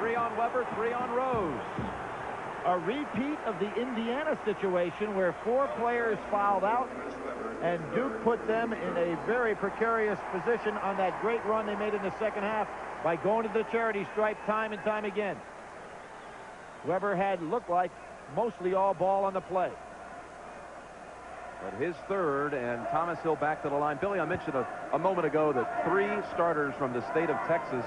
3 on Weber, 3 on Rose. A repeat of the Indiana situation where 4 players fouled out, and Duke put them in a very precarious position on that great run they made in the second half by going to the charity stripe time and time again. Weber had looked like mostly all ball on the play. But his third, and Thomas Hill back to the line. Billy, I mentioned a moment ago that 3 starters from the state of Texas.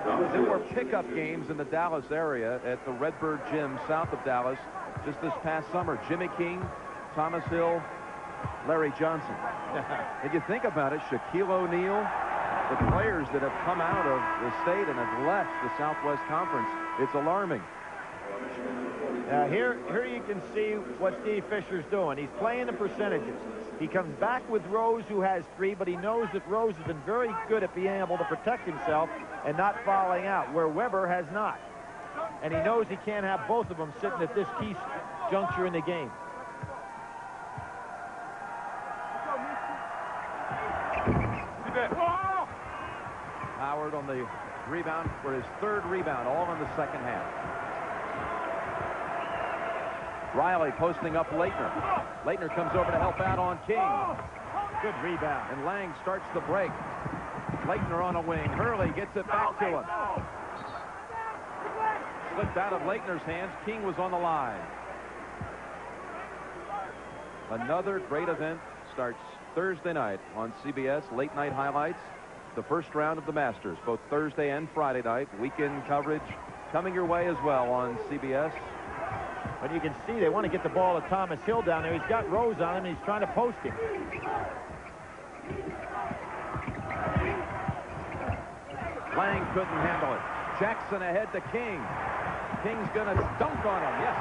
There were pickup games in the Dallas area at the Redbird Gym south of Dallas just this past summer. Jimmy King, Thomas Hill, Larry Johnson. And you think about it, Shaquille O'Neal, the players that have come out of the state and have left the Southwest Conference, it's alarming. Here you can see what Steve Fisher's doing. He's playing the percentages. He comes back with Rose, who has 3, but he knows that Rose has been very good at being able to protect himself and not fouling out, where Weber has not. And he knows he can't have both of them sitting at this key juncture in the game. Howard on the rebound for his 3rd rebound, all in the second half. Riley posting up Leitner. Leitner comes over to help out on King. Good rebound. And Lang starts the break. Leitner on a wing. Hurley gets it back to him. Slipped out of Leitner's hands. King was on the line. Another great event starts Thursday night on CBS. Late night highlights. The first round of the Masters, both Thursday and Friday night. Weekend coverage coming your way as well on CBS. But you can see they want to get the ball to Thomas Hill down there. He's got Rose on him, and he's trying to post him. Lang couldn't handle it. Jackson ahead to King. King's going to dunk on him. Yes.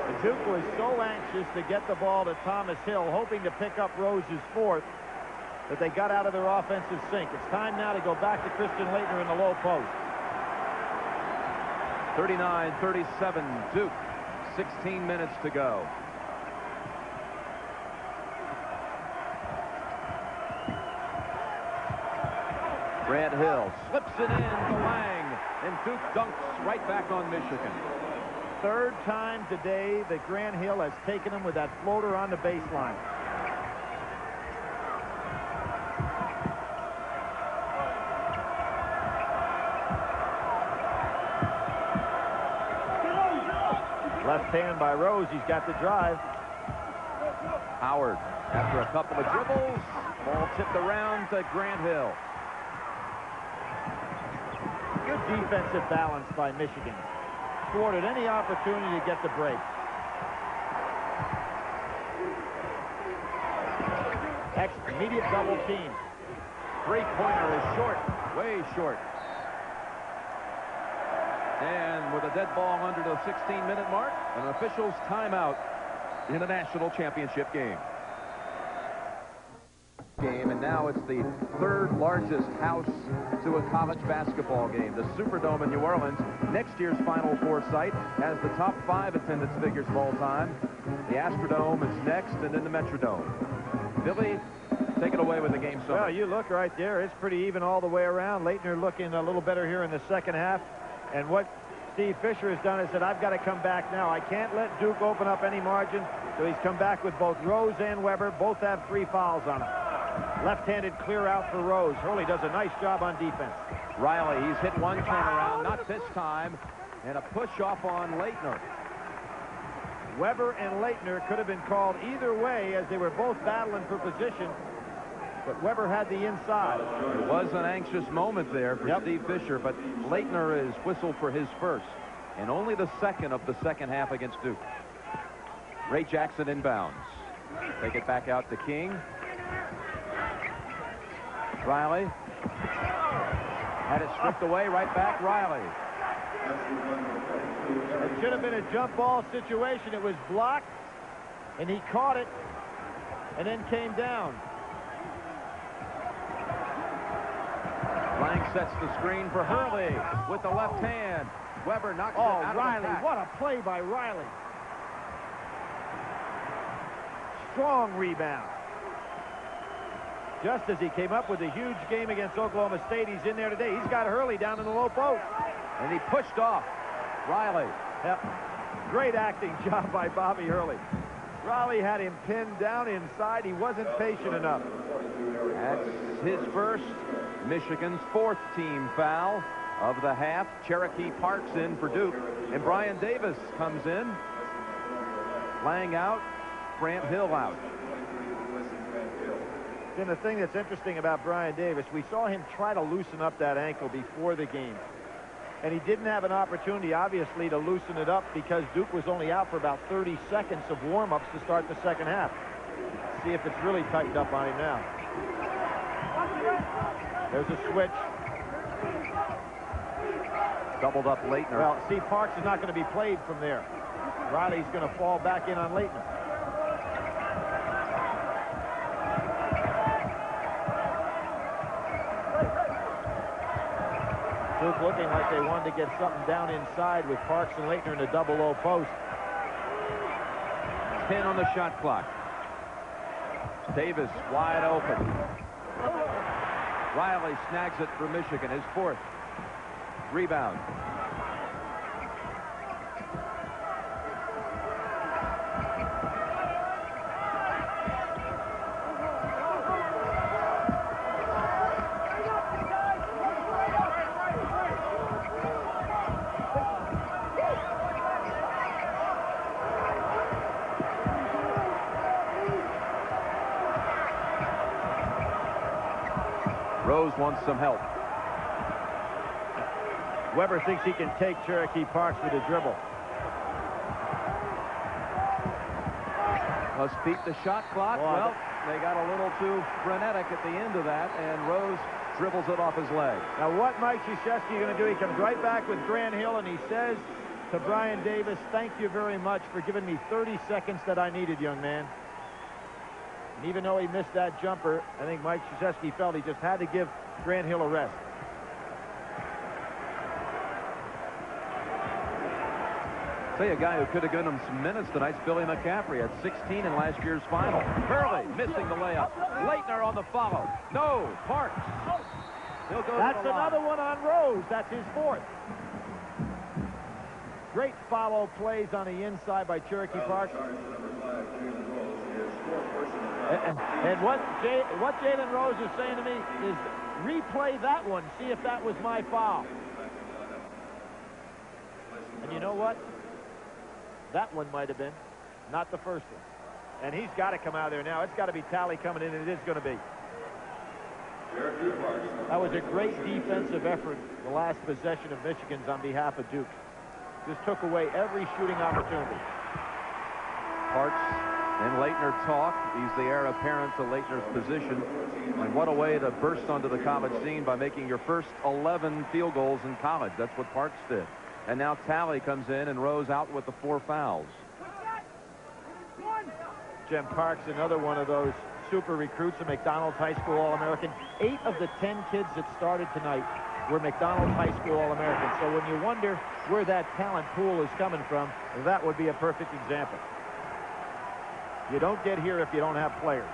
The Duke was so anxious to get the ball to Thomas Hill, hoping to pick up Rose's 4th, that they got out of their offensive sync. It's time now to go back to Christian Laettner in the low post. 39-37 Duke. 16 minutes to go. Grant Hill slips it in to Lang, and Duke dunks right back on Michigan. 3rd time today that Grant Hill has taken him with that floater on the baseline. Left hand by Rose. He's got the drive. Howard, after a couple of dribbles, ball tipped around to Grant Hill. Good defensive balance by Michigan. Thwarted any opportunity to get the break. Immediate double team. Three-pointer is short, way short. And with a dead ball under the 16-minute mark, an official's timeout in a national championship game. And now it's the 3rd largest house to a college basketball game. The Superdome in New Orleans, next year's Final Four site, has the top 5 attendance figures of all time. The Astrodome is next, and then the Metrodome. Billy, take it away with the game summary. Well, you look right there. It's pretty even all the way around. Laettner looking a little better here in the second half. And what Steve Fisher has done is said, I've got to come back now. I can't let Duke open up any margin. So he's come back with both Rose and Weber. Both have 3 fouls on them. Left-handed clear out for Rose. Hurley does a nice job on defense. Riley, he's hit one turnaround, not this time. And a push off on Laettner. Weber and Laettner could have been called either way as they were both battling for position. But Weber had the inside. It was an anxious moment there for Steve Fisher, but Laettner is whistled for his first and only the second of the second half against Duke. Ray Jackson inbounds. Take it back out to King. Riley. Had it stripped away, right back, Riley. It should have been a jump ball situation. It was blocked, and he caught it, and then came down. Lang sets the screen for Hurley with the left hand. Weber knocks it out Riley, of the pack. what a play by Riley. Strong rebound. Just as he came up with a huge game against Oklahoma State, he's in there today. He's got Hurley down in the low post. And he pushed off Riley. Yep. Great acting job by Bobby Hurley. Riley had him pinned down inside. He wasn't patient enough. That's his first, Michigan's 4th team foul of the half. Cherokee Parks in for Duke. And Brian Davis comes in. Lang out. Grant Hill out. And the thing that's interesting about Brian Davis, we saw him try to loosen up that ankle before the game. And he didn't have an opportunity, obviously, to loosen it up because Duke was only out for about 30 seconds of warm-ups to start the second half. See if it's really tightened up on him now. There's a switch. Doubled up Leitner. Well, see, Parks is not going to be played from there. Riley's going to fall back in on Leitner. Duke looking like they wanted to get something down inside with Parks and Leitner in the double-O post. 10 on the shot clock. Davis wide open. Riley snags it for Michigan, his 4th. Rebound. Rose wants some help. Weber thinks he can take Cherokee Parks with a dribble. Must beat the shot clock. Well, they got a little too frenetic at the end of that, and Rose dribbles it off his leg. Now, what Mike Krzyzewski is going to do, he comes right back with Grant Hill, and he says to Brian Davis, "Thank you very much for giving me 30 seconds that I needed, young man." And even though he missed that jumper, I think Mike Krzyzewski felt he just had to give Grant Hill a rest. Say, a guy who could have given him some minutes tonight's Billy McCaffrey at 16 in last year's final. Hurley missing the layup. Leitner on the follow. No, Parks. He'll go. That's another one on Rose. That's his 4th. Great follow plays on the inside by Cherokee Parks. And what Jalen Rose is saying to me is, replay that one, see if that was my foul. And you know what? That one might have been, not the first one. And he's got to come out of there now. It's got to be Talley coming in, and it is going to be. That was a great defensive effort, the last possession of Michigan's on behalf of Duke. Just took away every shooting opportunity. Parks and Leitner talk. He's the heir apparent to Leitner's position. And what a way to burst onto the college scene by making your first 11 field goals in college. That's what Parks did. And now Talley comes in, and Rose out with the 4 fouls. Jim Parks, another one of those super recruits, a McDonald's High School All-American. 8 of the 10 kids that started tonight were McDonald's High School All-Americans. So when you wonder where that talent pool is coming from, that would be a perfect example. You don't get here if you don't have players.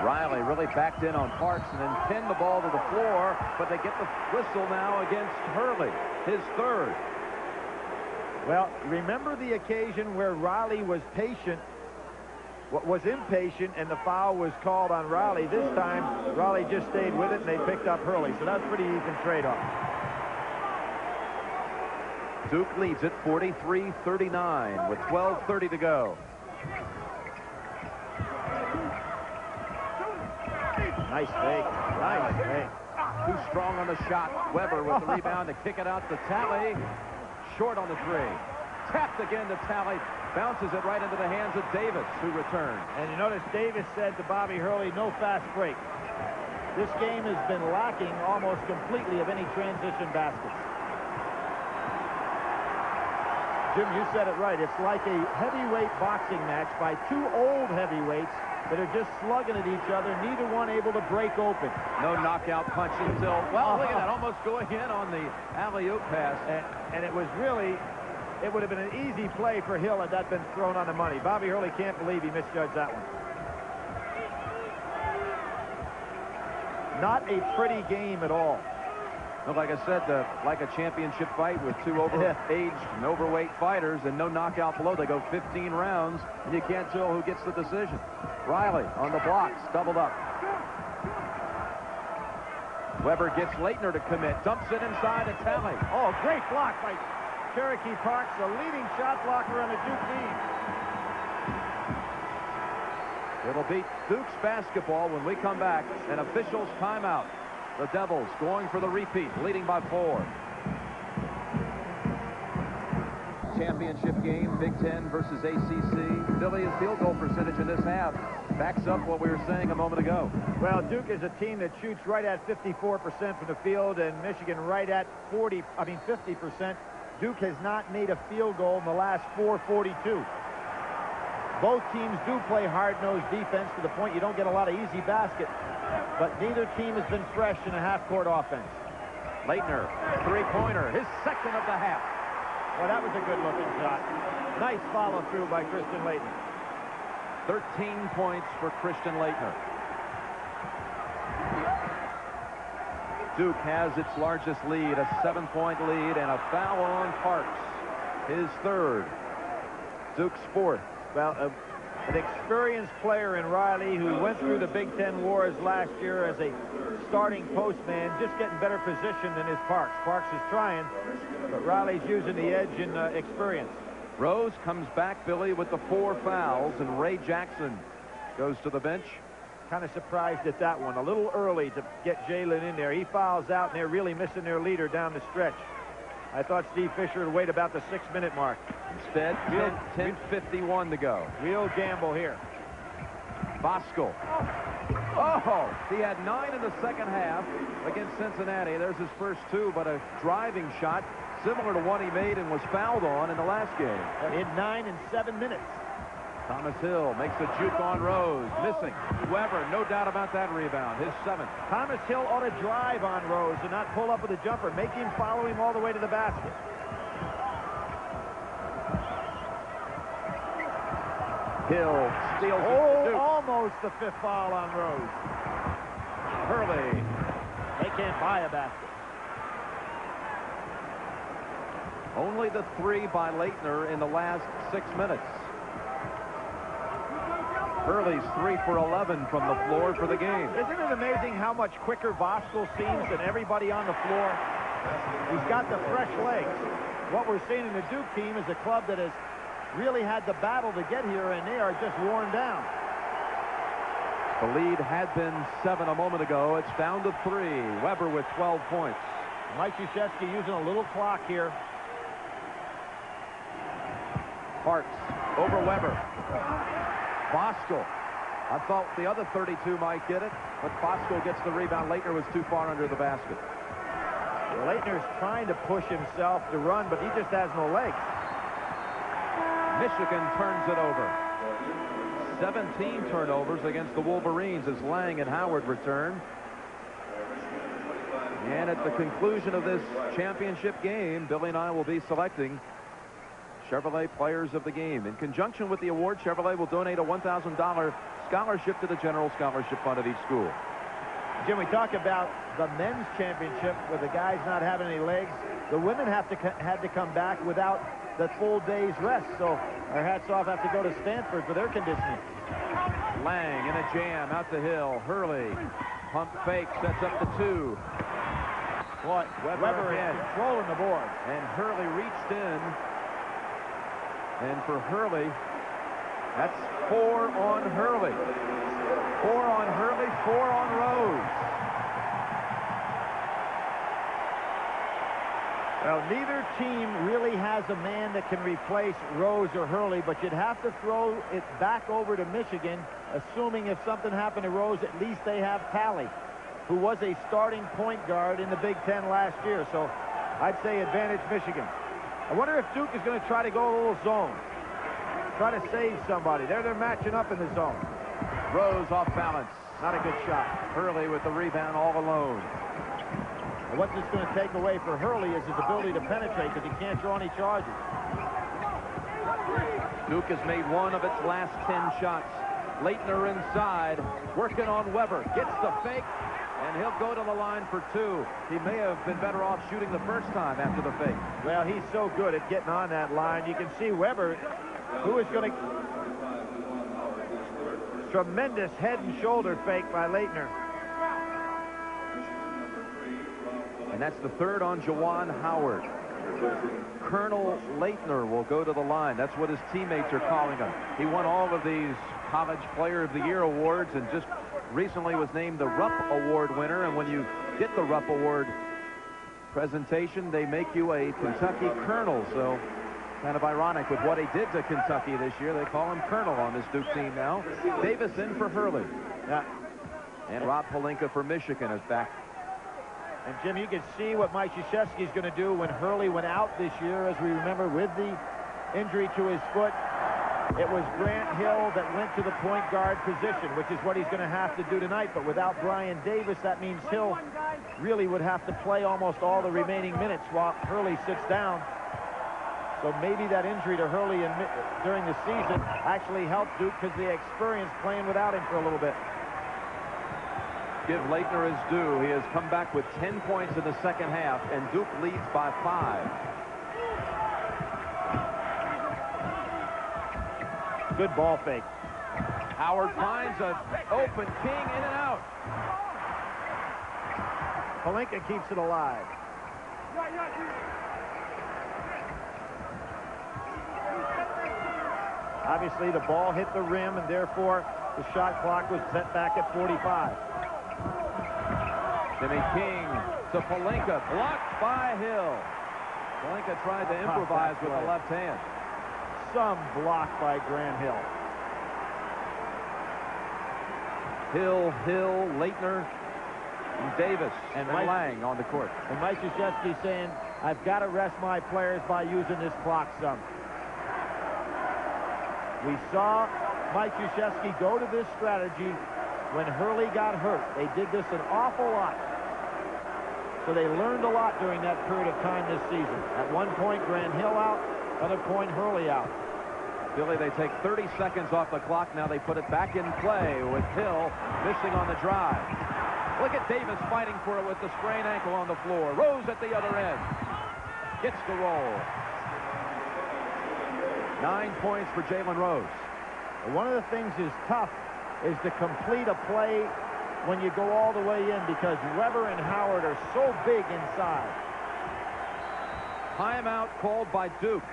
Riley really backed in on Parks and then pinned the ball to the floor, but they get the whistle now against Hurley, his 3rd. Well, remember the occasion where Riley was impatient, and the foul was called on Riley. This time, Riley just stayed with it, and they picked up Hurley. So that's pretty even trade-off. Duke leads it 43-39 with 12:30 to go. Nice fake. Nice fake. Too strong on the shot. Weber with the rebound to kick it out to Talley. Short on the 3. Tapped again to Talley. Bounces it right into the hands of Davis, who returned. And you notice Davis said to Bobby Hurley, no fast break. This game has been lacking almost completely of any transition baskets. Jim, you said it right. It's like a heavyweight boxing match by 2 old heavyweights that are just slugging at each other, neither one able to break open. No knockout punch until, well, look at that, almost going in on the alley-oop pass. And it was really, it would have been an easy play for Hill had that been thrown on the money. Bobby Hurley can't believe he misjudged that one. Not a pretty game at all. Well, like I said, like a championship fight with 2 aged and overweight fighters and no knockout below. They go 15 rounds, and you can't tell who gets the decision. Riley on the blocks, doubled up. Weber gets Leitner to commit, dumps it inside to Talley. Oh, great block by Cherokee Parks, the leading shot blocker on the Duke team. It'll be Duke's basketball when we come back. An official's timeout. The Devils going for the repeat, leading by 4. Championship game, Big Ten versus ACC. Philly's field goal percentage in this half Backs up what we were saying a moment ago. Well, Duke is a team that shoots right at 54% from the field, and Michigan right at 50%. Duke has not made a field goal in the last 4:42. Both teams do play hard-nosed defense to the point you don't get a lot of easy baskets, but neither team has been fresh in a half-court offense. Leitner, three-pointer, his second of the half. Well, that was a good-looking shot. Nice follow-through by Christian Leitner. 13 points for Christian Leitner. Duke has its largest lead, a 7-point lead, and a foul on Parks, his third. Duke's fourth. Well, an experienced player in Riley who went through the Big Ten wars last year as a starting postman, just getting better position than his Parks. Parks is trying, but Riley's using the edge in experience. Rose comes back, Billy, with the 4 fouls, and Ray Jackson goes to the bench. Kind of surprised at that one. A little early to get Jalen in there. He fouls out, and they're really missing their leader down the stretch. I thought Steve Fisher would wait about the 6-minute mark. Instead, 10:51 to go. Real gamble here. Voskuhl. Oh, he had 9 in the second half against Cincinnati. There's his first 2, but a driving shot similar to one he made and was fouled on in the last game. In 9 and 7 minutes. Thomas Hill makes a juke on Rose, missing. Weber, no doubt about that rebound, his 7th. Thomas Hill ought to drive on Rose and not pull up with a jumper. Make him follow him all the way to the basket. Hill steals it. Oh, almost the 5th foul on Rose. Hurley. They can't buy a basket. Only the 3 by Leitner in the last 6 minutes. Hurley's 3 for 11 from the floor for the game. Isn't it amazing how much quicker Voskuhl seems than everybody on the floor? He's got the fresh legs. What we're seeing in the Duke team is a club that has really had the battle to get here, and they are just worn down. The lead had been 7 a moment ago. It's down to 3. Weber with 12 points. Mike Krzyzewski using a little clock here. Parks over Weber. Voskuhl. I thought the other 32 might get it, but Voskuhl gets the rebound. Leitner was too far under the basket. Leitner's trying to push himself to run, but he just has no legs. Michigan turns it over. 17 turnovers against the Wolverines as Lang and Howard return. And at the conclusion of this championship game, Billy and I will be selecting Chevrolet Players of the Game. In conjunction with the award, Chevrolet will donate a $1,000 scholarship to the General Scholarship Fund at each school. Jim, we talk about the men's championship with the guys not having any legs. The women had to come back without the full day's rest. So our hats off have to go to Stanford for their conditioning. Lang in a jam out the hill. Hurley pump fake, sets up the 2. What? Weber is controlling the board. And Hurley reached in. And for Hurley, that's 4 on Hurley. 4 on Hurley, 4 on Rose. Well, neither team really has a man that can replace Rose or Hurley, but you'd have to throw it back over to Michigan, assuming if something happened to Rose, at least they have Talley, who was a starting point guard in the Big Ten last year. So I'd say advantage Michigan. I wonder if Duke is going to try to go a little zone. Try to save somebody. They're matching up in the zone. Rose off balance. Not a good shot. Hurley with the rebound all alone. And what this is going to take away for Hurley is his ability to penetrate, because he can't draw any charges. Duke has made 1 of its last 10 shots. Leitner inside, working on Weber. Gets the fake, and he'll go to the line for 2. He may have been better off shooting the first time after the fake. Well, he's so good at getting on that line. You can see Weber, who is going to... Tremendous head and shoulder fake by Leitner. And that's the 3rd on Juwan Howard. Colonel Leitner will go to the line. That's what his teammates are calling him. He won all of these College Player of the Year awards and just recently was named the Rupp Award winner. And when you get the Rupp Award presentation, they make you a Kentucky Colonel. So Kind of ironic with what he did to Kentucky this year. They call him Colonel on this Duke team now. Davis in for Hurley. Yeah. And Rob Pelinka for Michigan is back. And, Jim, you can see what Mike Krzyzewski is going to do when Hurley went out this year, as we remember, with the injury to his foot. It was Grant Hill that went to the point guard position, which is what he's going to have to do tonight. But without Brian Davis, that means Hill really would have to play almost all the remaining minutes while Hurley sits down. So maybe that injury to Hurley during the season actually helped Duke because they experienced playing without him for a little bit. Give Leitner his due. He has come back with 10 points in the second half, and Duke leads by 5. Good ball fake. Howard finds an open King, in and out. Pelinka keeps it alive. Obviously, the ball hit the rim, and therefore the shot clock was set back at 45. Jimmy King to Pelinka, blocked by Hill. Pelinka tried to improvise with the left hand. Some block by Grant Hill. Hill, Leitner, and Davis, and Mike, Lang on the court. And Mike Krzyzewski saying, I've got to rest my players by using this clock some. We saw Mike Krzyzewski go to this strategy when Hurley got hurt. They did this an awful lot. So they learned a lot during that period of time this season. At one point, Grant Hill out. Another point, Hurley out. Billy, they take 30 seconds off the clock. Now they put it back in play with Hill missing on the drive. Look at Davis fighting for it with the sprained ankle on the floor. Rose at the other end. Gets the roll. 9 points for Jalen Rose. One of the things is tough is to complete a play when you go all the way in because Weber and Howard are so big inside. Timeout called by Duke.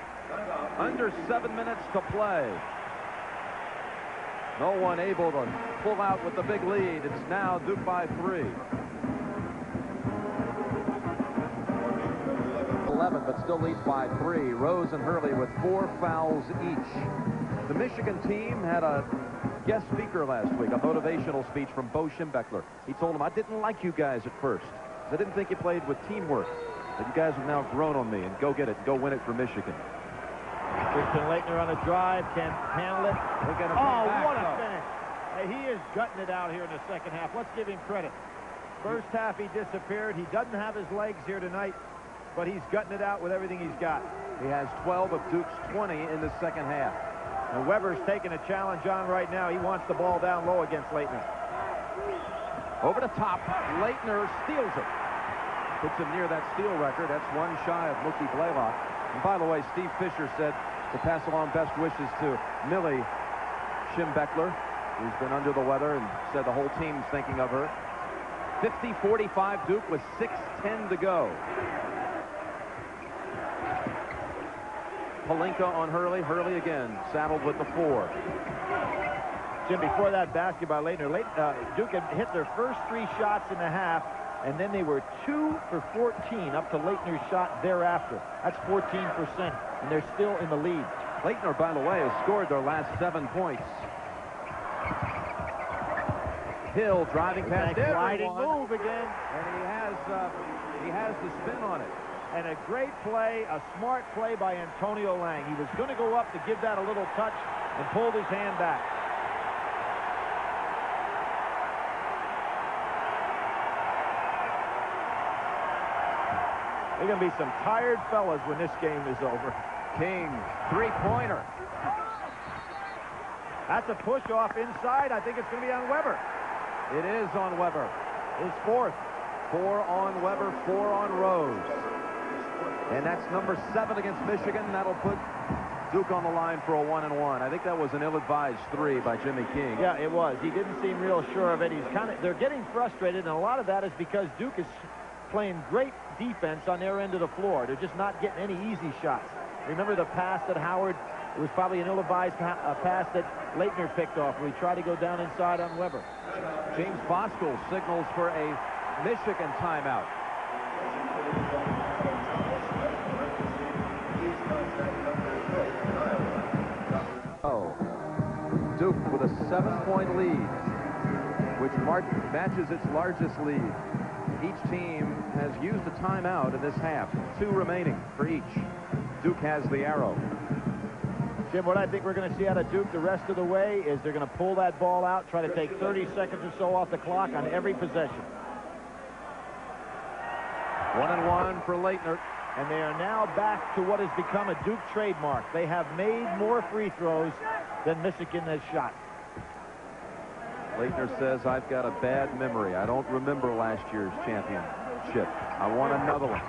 Under 7 minutes to play. No one able to pull out with the big lead. It's now Duke by 3. 11, but still leads by 3. Rose and Hurley with 4 fouls each. The Michigan team had a guest speaker last week, a motivational speech from Bo Schembechler. He told him, I didn't like you guys at first. I didn't think you played with teamwork. But you guys have now grown on me, and go get it. Go win it for Michigan. Christian Leitner on a drive, can't handle it. What a finish. Hey, he is gutting it out here in the second half. Let's give him credit. First half he disappeared. He doesn't have his legs here tonight, but he's gutting it out with everything he's got. He has 12 of Duke's 20 in the second half. And Weber's taking a challenge on right now. He wants the ball down low against Leitner. Over the top, Leitner steals it. Puts him near that steal record. That's one shy of Mookie Blaylock. And by the way, Steve Fisher said to pass along best wishes to Millie Schembechler, who's been under the weather, and said the whole team's thinking of her. 50-45 Duke with 6:10 to go. Pelinka on Hurley. Hurley again, saddled with the 4. Jim, before that basket by Leitner, Duke had hit their first 3 shots in the half, and then they were 2 for 14 up to Leitner's shot thereafter. That's 14%, and they're still in the lead. Leitner, by the way, has scored their last 7 points. Hill driving past sliding move again, and he has the spin on it. And a great play, a smart play by Antonio Lang. He was going to go up to give that a little touch and pulled his hand back. There are going to be some tired fellas when this game is over. King, 3-pointer. That's a push off inside. I think it's going to be on Weber. It is on Weber. His 4th. 4 on Weber, 4 on Rose. And that's number 7 against Michigan. That'll put Duke on the line for a 1-and-1. I think that was an ill-advised 3 by Jimmy King. Yeah, it was. He didn't seem real sure of it. They're getting frustrated, and a lot of that is because Duke is playing great defense on their end of the floor. They're just not getting any easy shots. Remember the pass that Howard, it was probably an ill-advised pass that Leitner picked off where he tried to go down inside on Weber. James Bosco signals for a Michigan timeout. Duke with a 7-point lead, which matches its largest lead. Each team has used a timeout in this half. 2 remaining for each. Duke has the arrow. Jim, what I think we're going to see out of Duke the rest of the way is they're going to pull that ball out, try to take 30 seconds or so off the clock on every possession. 1-1 for Leitner. And they are now back to what has become a Duke trademark. They have made more free throws than Michigan has shot. Leitner says, I've got a bad memory. I don't remember last year's championship. I want another one.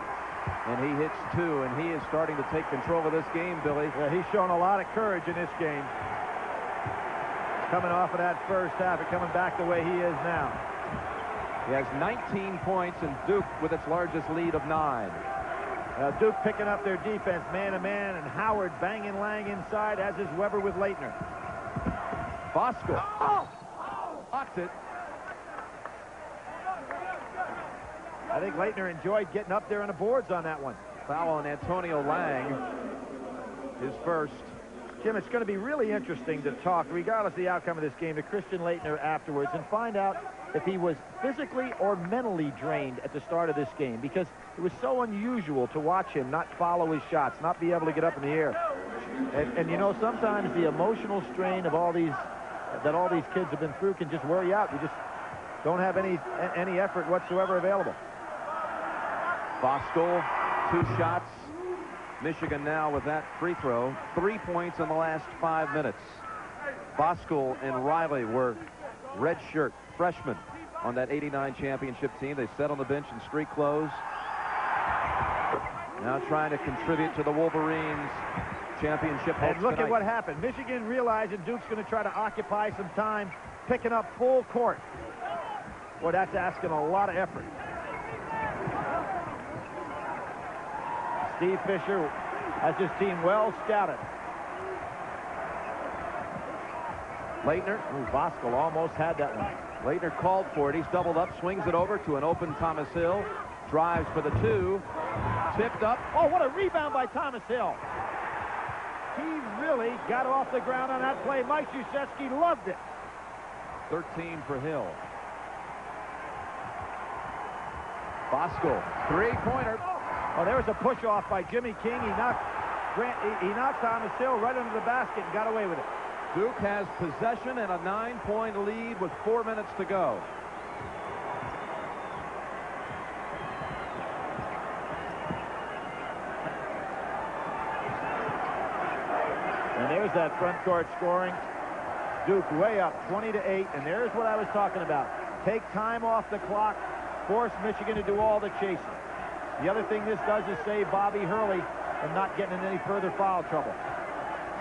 And he hits 2, and he is starting to take control of this game, Billy. Yeah, he's shown a lot of courage in this game. Coming off of that first half and coming back the way he is now. He has 19 points, and Duke with its largest lead of 9. Duke picking up their defense man-to-man, and Howard banging Lang inside, as is Weber with Leitner. Bosco. Blocked it. I think Leitner enjoyed getting up there on the boards on that one. Foul on Antonio Lang. His first. Jim, it's going to be really interesting to talk, regardless of the outcome of this game, to Christian Leitner afterwards and find out if he was physically or mentally drained at the start of this game, because it was so unusual to watch him not follow his shots, not be able to get up in the air. And you know, sometimes the emotional strain of all these kids have been through can just wear you out. You just don't have any effort whatsoever available. Bosco, 2 shots. Michigan now with that free throw. 3 points in the last 5 minutes. Bosco and Riley were redshirt freshmen on that 89 championship team. They sat on the bench in street clothes. Now trying to contribute to the Wolverines championship hopes And look tonight. at what happened. Michigan realizing Duke's going to try to occupy some time, picking up full court. Boy, that's asking a lot of effort. Steve Fisher has his team well scouted. Leitner. Voskuhl almost had that one. Leitner called for it. He's doubled up, swings it over to an open Thomas Hill. Drives for the 2. Tipped up. Oh, what a rebound by Thomas Hill. He really got off the ground on that play. Mike Krzyzewski loved it. 13 for Hill. Bosco, 3-pointer. Oh, there was a push-off by Jimmy King. He knocked Thomas Hill right under the basket and got away with it. Duke has possession and a 9-point lead with 4 minutes to go. And there's that front court scoring. Duke way up 20-8, and there's what I was talking about. Take time off the clock, force Michigan to do all the chasing. The other thing this does is save Bobby Hurley from not getting in any further foul trouble.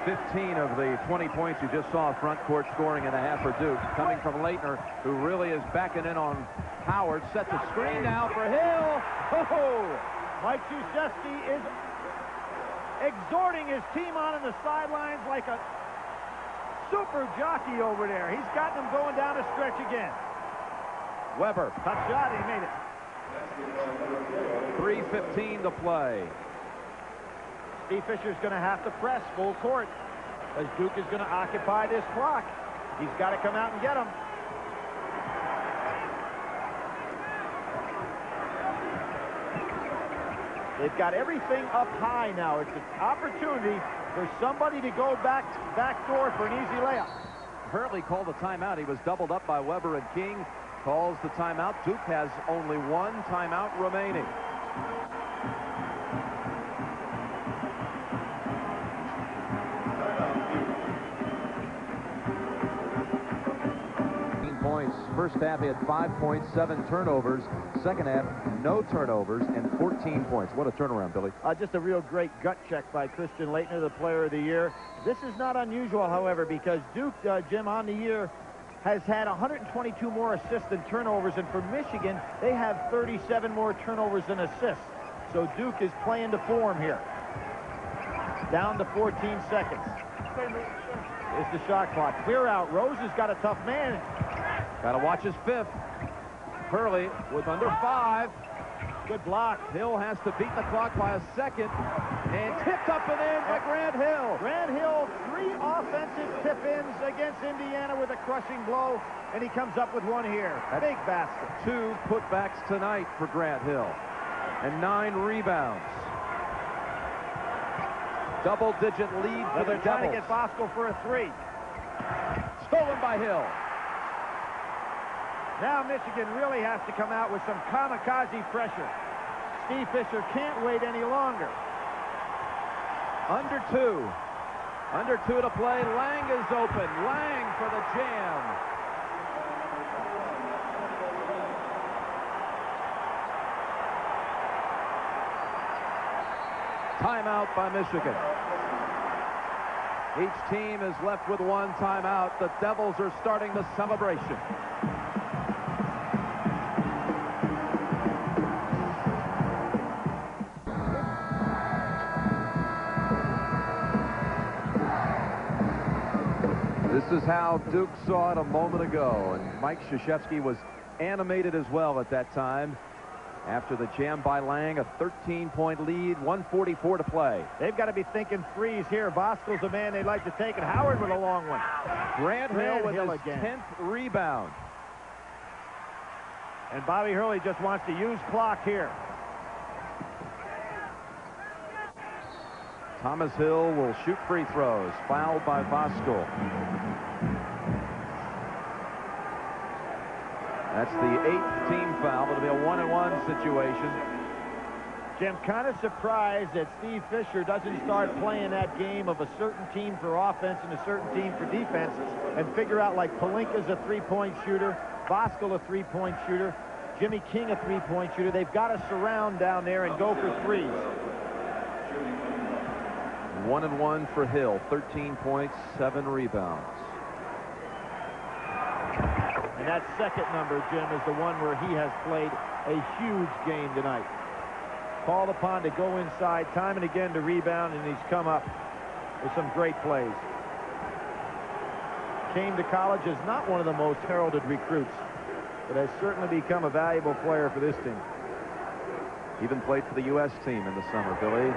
15 of the 20 points you just saw front court scoring and a half for Duke, coming from Leitner, who really is backing in on Howard. Sets a screen now for Hill. Oh! Mike Krzyzewski is exhorting his team on the sidelines like a super jockey over there. He's gotten them going down a stretch again. Weber. Tough shot, he made it. 3:15 to play. Steve Fisher's going to have to press full court as Duke is going to occupy this clock. He's got to come out and get them. They've got everything up high now. It's an opportunity for somebody to go back door for an easy layup. Hurley called the timeout. He was doubled up by Weber, and King calls the timeout. Duke has only 1 timeout remaining. Points. First half, he had 5 points, 7 turnovers. Second half, no turnovers and 14 points. What a turnaround, Billy. Just a real great gut check by Christian Leitner, the player of the year. This is not unusual, however, because Duke, Jim, on the year has had 122 more assists than turnovers, and for Michigan, they have 37 more turnovers than assists. So Duke is playing to form here. Down to 14 seconds. It's the shot clock. Clear out. Rose has got a tough man. Got to watch his 5th. Hurley with under 5. Good block. Hill has to beat the clock by a second. And tipped up and in by Grant Hill. Grant Hill, 3 offensive tip-ins against Indiana with a crushing blow, and he comes up with one here. Big basket. 2 putbacks tonight for Grant Hill. And 9 rebounds. Double-digit lead for the They're trying Devils. to get Bosco for a 3. Stolen by Hill. Now Michigan really has to come out with some kamikaze pressure. Steve Fisher can't wait any longer. Under 2. Under 2 to play. Lang is open. Lang for the jam. Timeout by Michigan. Each team is left with 1 timeout. The Devils are starting the celebration. This is how Duke saw it a moment ago, and Mike Krzyzewski was animated as well at that time. After the jam by Lang, a 13-point lead, 1:44 to play. They've got to be thinking threes here. Bosco's a man they'd like to take, and Howard with a long one. Grant Hill with his again. 10th rebound. And Bobby Hurley just wants to use clock here. Thomas Hill will shoot free throws. Fouled by Bosco. That's the 8th team foul. It'll be a 1-and-1 situation. Jim, kind of surprised that Steve Fisher doesn't start playing that game of a certain team for offense and a certain team for defense and figure out like Pelinka's a 3-point shooter, Bosco a 3-point shooter, Jimmy King a 3-point shooter. They've got to surround down there and go for threes. 1-and-1 for Hill. 13 points, 7 rebounds. And that second number, Jim, is the one where he has played a huge game tonight. Called upon to go inside time and again to rebound, and he's come up with some great plays. Came to college as not one of the most heralded recruits, but has certainly become a valuable player for this team. Even played for the U.S. team in the summer, Billy.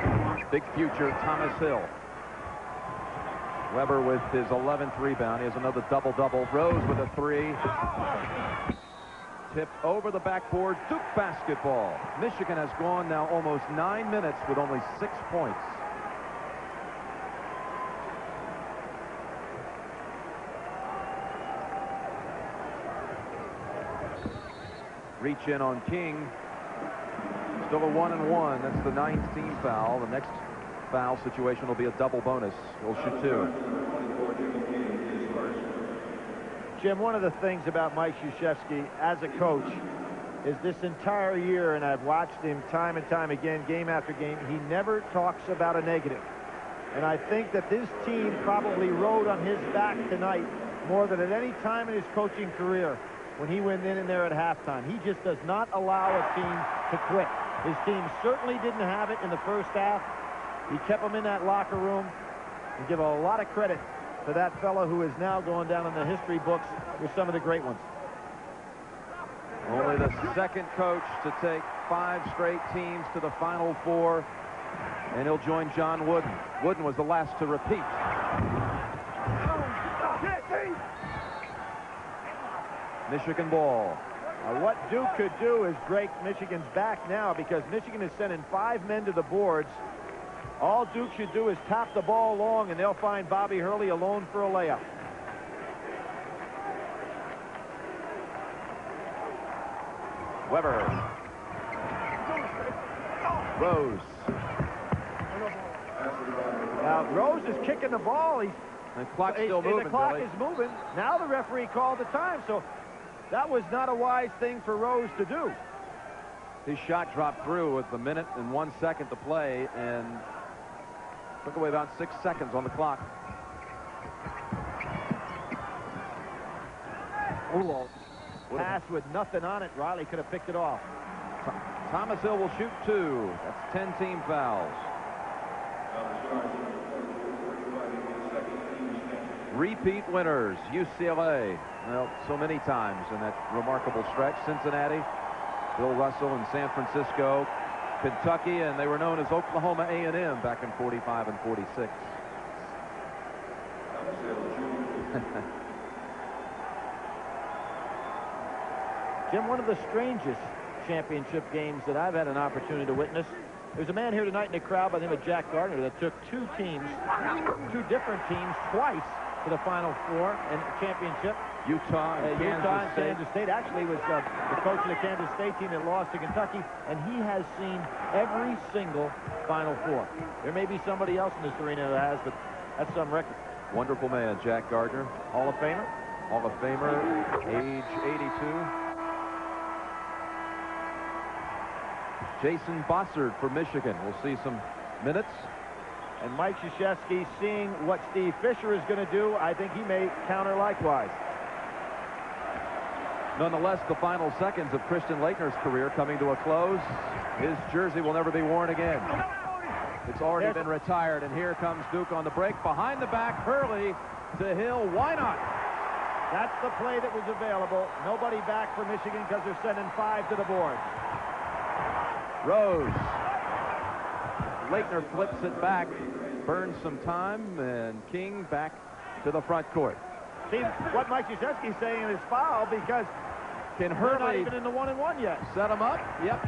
Big future, Thomas Hill. Weber with his 11th rebound. He has another double-double. Rose with a 3. Tipped over the backboard. Duke basketball. Michigan has gone now almost 9 minutes with only 6 points. Reach in on King. Still a 1-and-1. That's the 9th team foul. The next foul situation will be a double bonus. He'll shoot 2. Jim, one of the things about Mike Krzyzewski as a coach is this entire year, and I've watched him time and time again, game after game, he never talks about a negative. And I think that this team probably rode on his back tonight more than at any time in his coaching career when he went in there at halftime. He just does not allow a team to quit. His team certainly didn't have it in the first half. He kept them in that locker room, and give a lot of credit to that fellow who is now going down in the history books with some of the great ones. Only the second coach to take 5 straight teams to the Final Four, and he'll join John Wooden. Wooden was the last to repeat. Michigan ball. Now, what Duke could do is break Michigan's back now, because Michigan is sending 5 men to the boards. All Duke should do is tap the ball long, and they'll find Bobby Hurley alone for a layup. Weber. Rose. Now, Rose is kicking the ball. The clock's still moving, the clock Billy. is moving. Now the referee called the time, so that was not a wise thing for Rose to do. His shot dropped through with a minute and 1 second to play, and took away about 6 seconds on the clock. Pass with nothing on it. Riley could have picked it off. Thomas Hill will shoot 2. That's 10 team fouls. Repeat winners, UCLA. Well, so many times in that remarkable stretch. Cincinnati, Bill Russell in San Francisco, Kentucky, and they were known as Oklahoma A&M back in 45 and 46. Jim, one of the strangest championship games that I've had an opportunity to witness. There's a man here tonight in the crowd by the name of Jack Gardner that took two different teams twice to the Final Four and championship. Utah and Kansas State. Actually was the coach of the Kansas State team that lost to Kentucky, and he has seen every single Final Four. There may be somebody else in this arena that has, but that's some record. Wonderful man, Jack Gardner. Hall of Famer? Hall of Famer, age 82. Jason Bossard for Michigan. We'll see some minutes. And Mike Krzyzewski, seeing what Steve Fisher is going to do, I think he may counter likewise. Nonetheless, the final seconds of Christian Laettner's career coming to a close. His jersey will never be worn again. It's already been retired, and here comes Duke on the break. Behind the back, Hurley to Hill. Why not? That's the play that was available. Nobody back for Michigan because they're sending 5 to the board. Rose. Laettner flips it back, burns some time, and King back to the front court. See, what Mike Krzyzewski is saying is foul because can Hurley not Hurley even in the 1-and-1 yet. Set him up? Yep.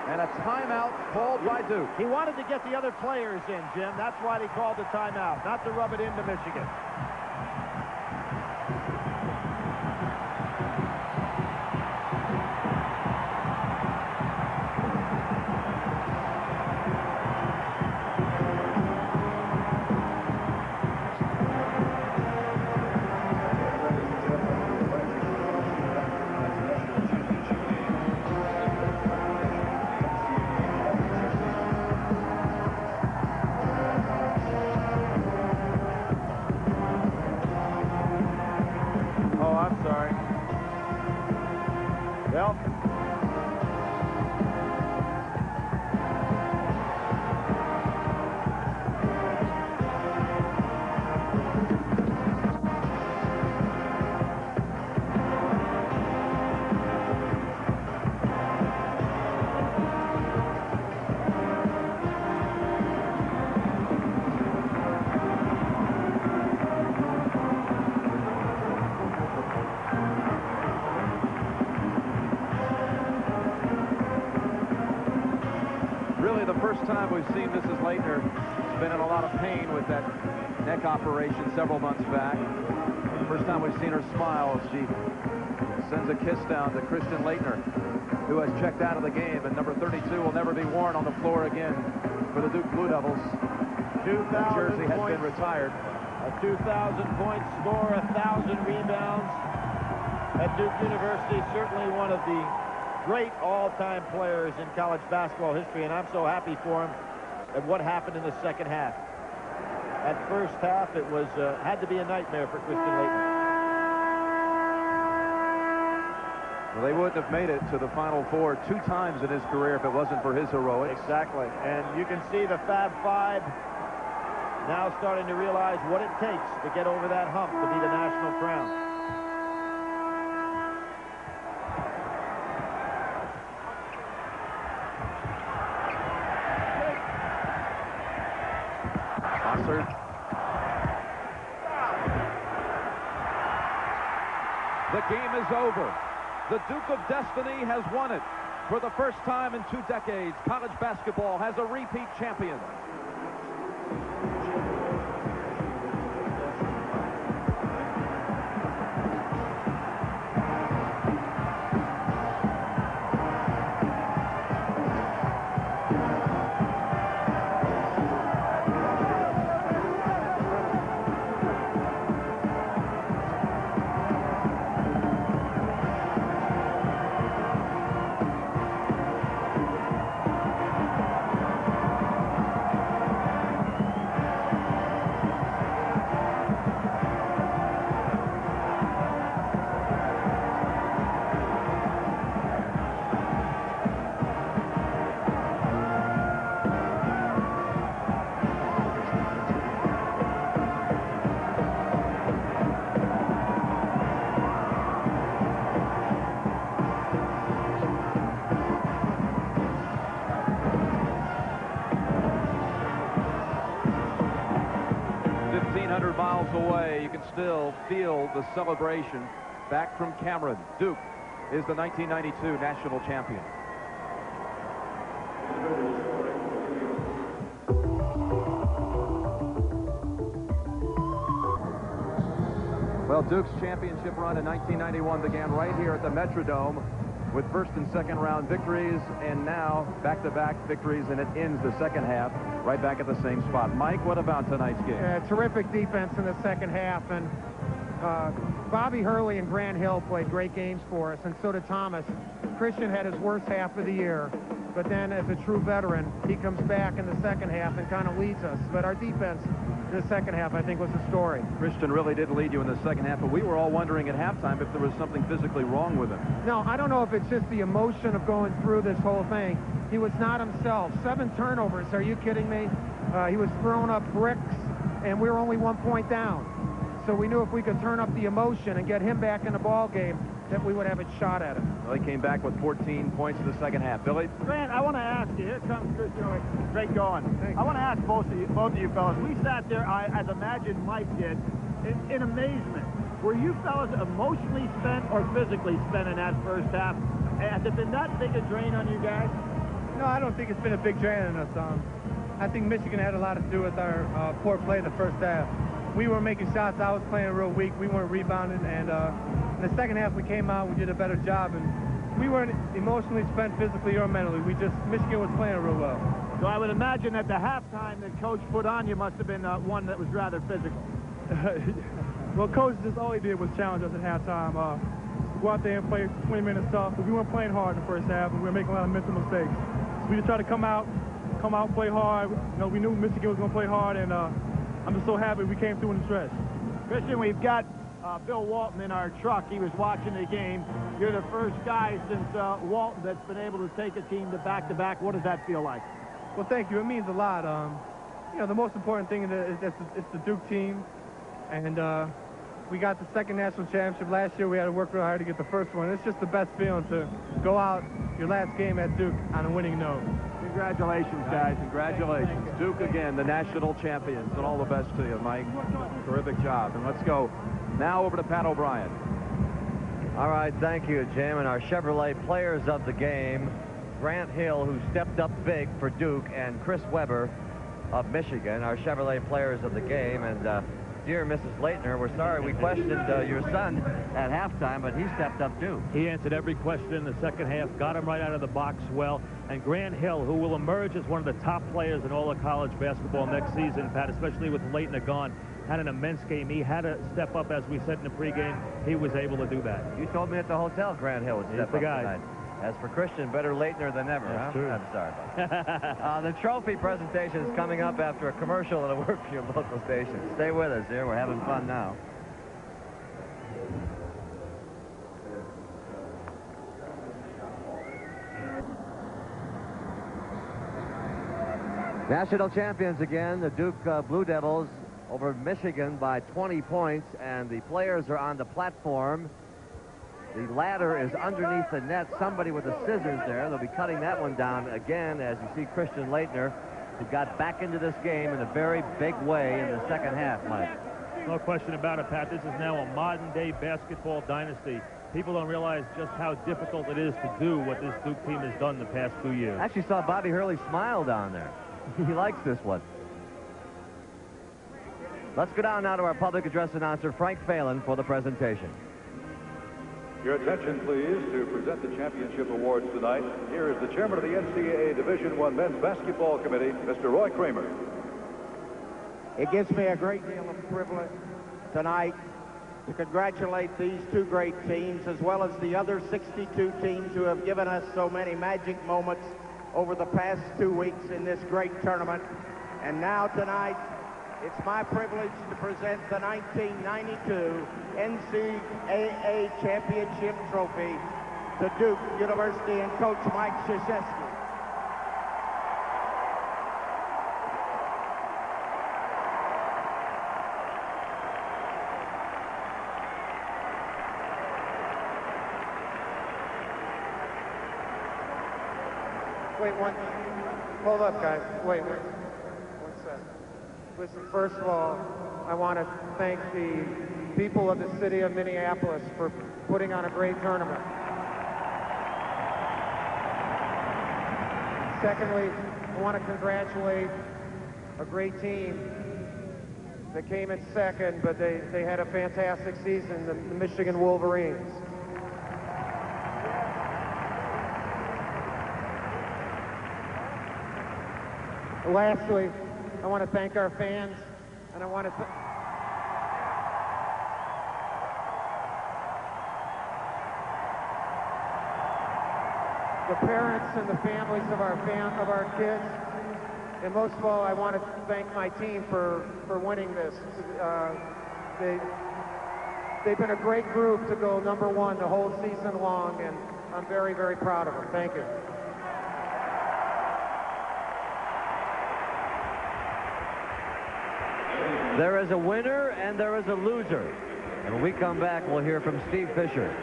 And a timeout called by Duke. He wanted to get the other players in, Jim. That's why they called the timeout, not to rub it into Michigan. Time we've seen Mrs. Laettner. She's been in a lot of pain with that neck operation several months back. First time we've seen her smile. She sends a kiss down to Christian Laettner, who has checked out of the game, and number 32 will never be worn on the floor again for the Duke Blue Devils. The jersey has been retired. A 2,000-point score, 1,000 rebounds at Duke University. Certainly one of the great all-time players in college basketball history, and I'm so happy for him at what happened in the second half. At first half, it was had to be a nightmare for Christian Laettner. Well, they wouldn't have made it to the Final Four 2 times in his career if it wasn't for his heroics. Exactly, and you can see the Fab Five now starting to realize what it takes to get over that hump to be the national crown. The game is over. The Duke of Destiny has won it. For the first time in 2 decades, college basketball has a repeat champion. still feel the celebration back from Cameron. Duke is the 1992 national champion. Well, Duke's championship run in 1991 began right here at the Metrodome with first and second round victories, and now back-to-back victories, and it ends the second half right back at the same spot. Mike, what about tonight's game? Yeah, terrific defense in the second half, and Bobby Hurley and Grant Hill played great games for us, and so did Thomas. Christian had his worst half of the year, but then as a true veteran, he comes back in the second half and kind of leads us. But our defense in the second half, I think, was the story. Christian really did lead you in the second half, but we were all wondering at halftime if there was something physically wrong with him. No, I don't know if it's just the emotion of going through this whole thing. He was not himself. 7 turnovers, are you kidding me? He was throwing up bricks, and we were only 1 point down. So we knew if we could turn up the emotion and get him back in the ball game, that we would have a shot at him. Well, he came back with 14 points in the second half. Billy? Grant, I want to ask you. Here comes Christian. Great going. I want to ask both of you fellas. We sat there, as imagine Mike did, in amazement. Were you fellas emotionally spent or physically spent in that first half? Has it been that big a drain on you guys? No, I don't think it's been a big drain on us. I think Michigan had a lot to do with our poor play in the first half. We weren't making shots. I was playing real weak. We weren't rebounding, and in the second half we came out, we did a better job, and we weren't emotionally spent physically or mentally. Michigan was playing real well. So I would imagine that the halftime that Coach put on you must have been one that was rather physical. Well, Coach, just all he did was challenge us at halftime. Go out there and play 20 minutes tough, but we weren't playing hard in the first half, and we were making a lot of mental mistakes. So we just tried to come out, play hard. You know, we knew Michigan was going to play hard, and I'm just so happy we came through in the stretch. Christian, we've got Bill Walton in our truck. He was watching the game. You're the first guy since Walton that's been able to take a team to back-to-back. What does that feel like? Well, thank you. It means a lot. You know, the most important thing is it's the Duke team, and we got the second national championship last year. We had to work real hard to get the first one. It's just the best feeling to go out your last game at Duke on a winning note. Congratulations, guys. Congratulations. Duke again, the national champions, and all the best to you, Mike. Terrific job. And let's go now over to Pat O'Brien. All right, thank you, Jim. And our Chevrolet players of the game, Grant Hill, who stepped up big for Duke, and Chris Webber of Michigan, our Chevrolet players of the game. And dear Mrs. Leitner, we're sorry we questioned your son at halftime, but he stepped up too. He answered every question in the second half, got him right out of the box well. And Grant Hill, who will emerge as one of the top players in all of college basketball next season, Pat, especially with Leitner gone, had an immense game. He had to step up, as we said in the pregame. He was able to do that. You told me at the hotel Grant Hill would step up tonight. As for Christian, better Leitner than ever. That's huh? true. I'm sorry about that. The trophy presentation is coming up after a commercial and a word for your local station. Stay with us here. We're having fun now. National champions again, the Duke Blue Devils over Michigan by 20 points, and the players are on the platform. The ladder is underneath the net. Somebody with the scissors there. They'll be cutting that one down again as you see Christian Leitner, who got back into this game in a very big way in the second half, Mike. No question about it, Pat. This is now a modern-day basketball dynasty. People don't realize just how difficult it is to do what this Duke team has done the past 2 years. I actually saw Bobby Hurley smile down there. He likes this one. Let's go down now to our public address announcer, Frank Phelan, for the presentation. Your attention, please, to present the championship awards tonight. Here is the chairman of the NCAA Division I Men's Basketball Committee, Mr. Roy Kramer. It gives me a great deal of privilege tonight to congratulate these two great teams, as well as the other 62 teams who have given us so many magic moments over the past 2 weeks in this great tournament. And now tonight, it's my privilege to present the 1992 NCAA Championship Trophy to Duke University and Coach Mike Krzyzewski. Wait, hold up, guys. Wait. 1 second. Listen, first of all, I want to thank the people of the city of Minneapolis for putting on a great tournament. Secondly, I want to congratulate a great team that came in second, but they had a fantastic season, the Michigan Wolverines. Lastly, I want to thank our fans, and I want to the parents and the families of our kids, and most of all, I want to thank my team for winning this. They've been a great group to go #1 the whole season long, and I'm very, very proud of them. Thank you. There is a winner and there is a loser. And when we come back, we'll hear from Steve Fisher.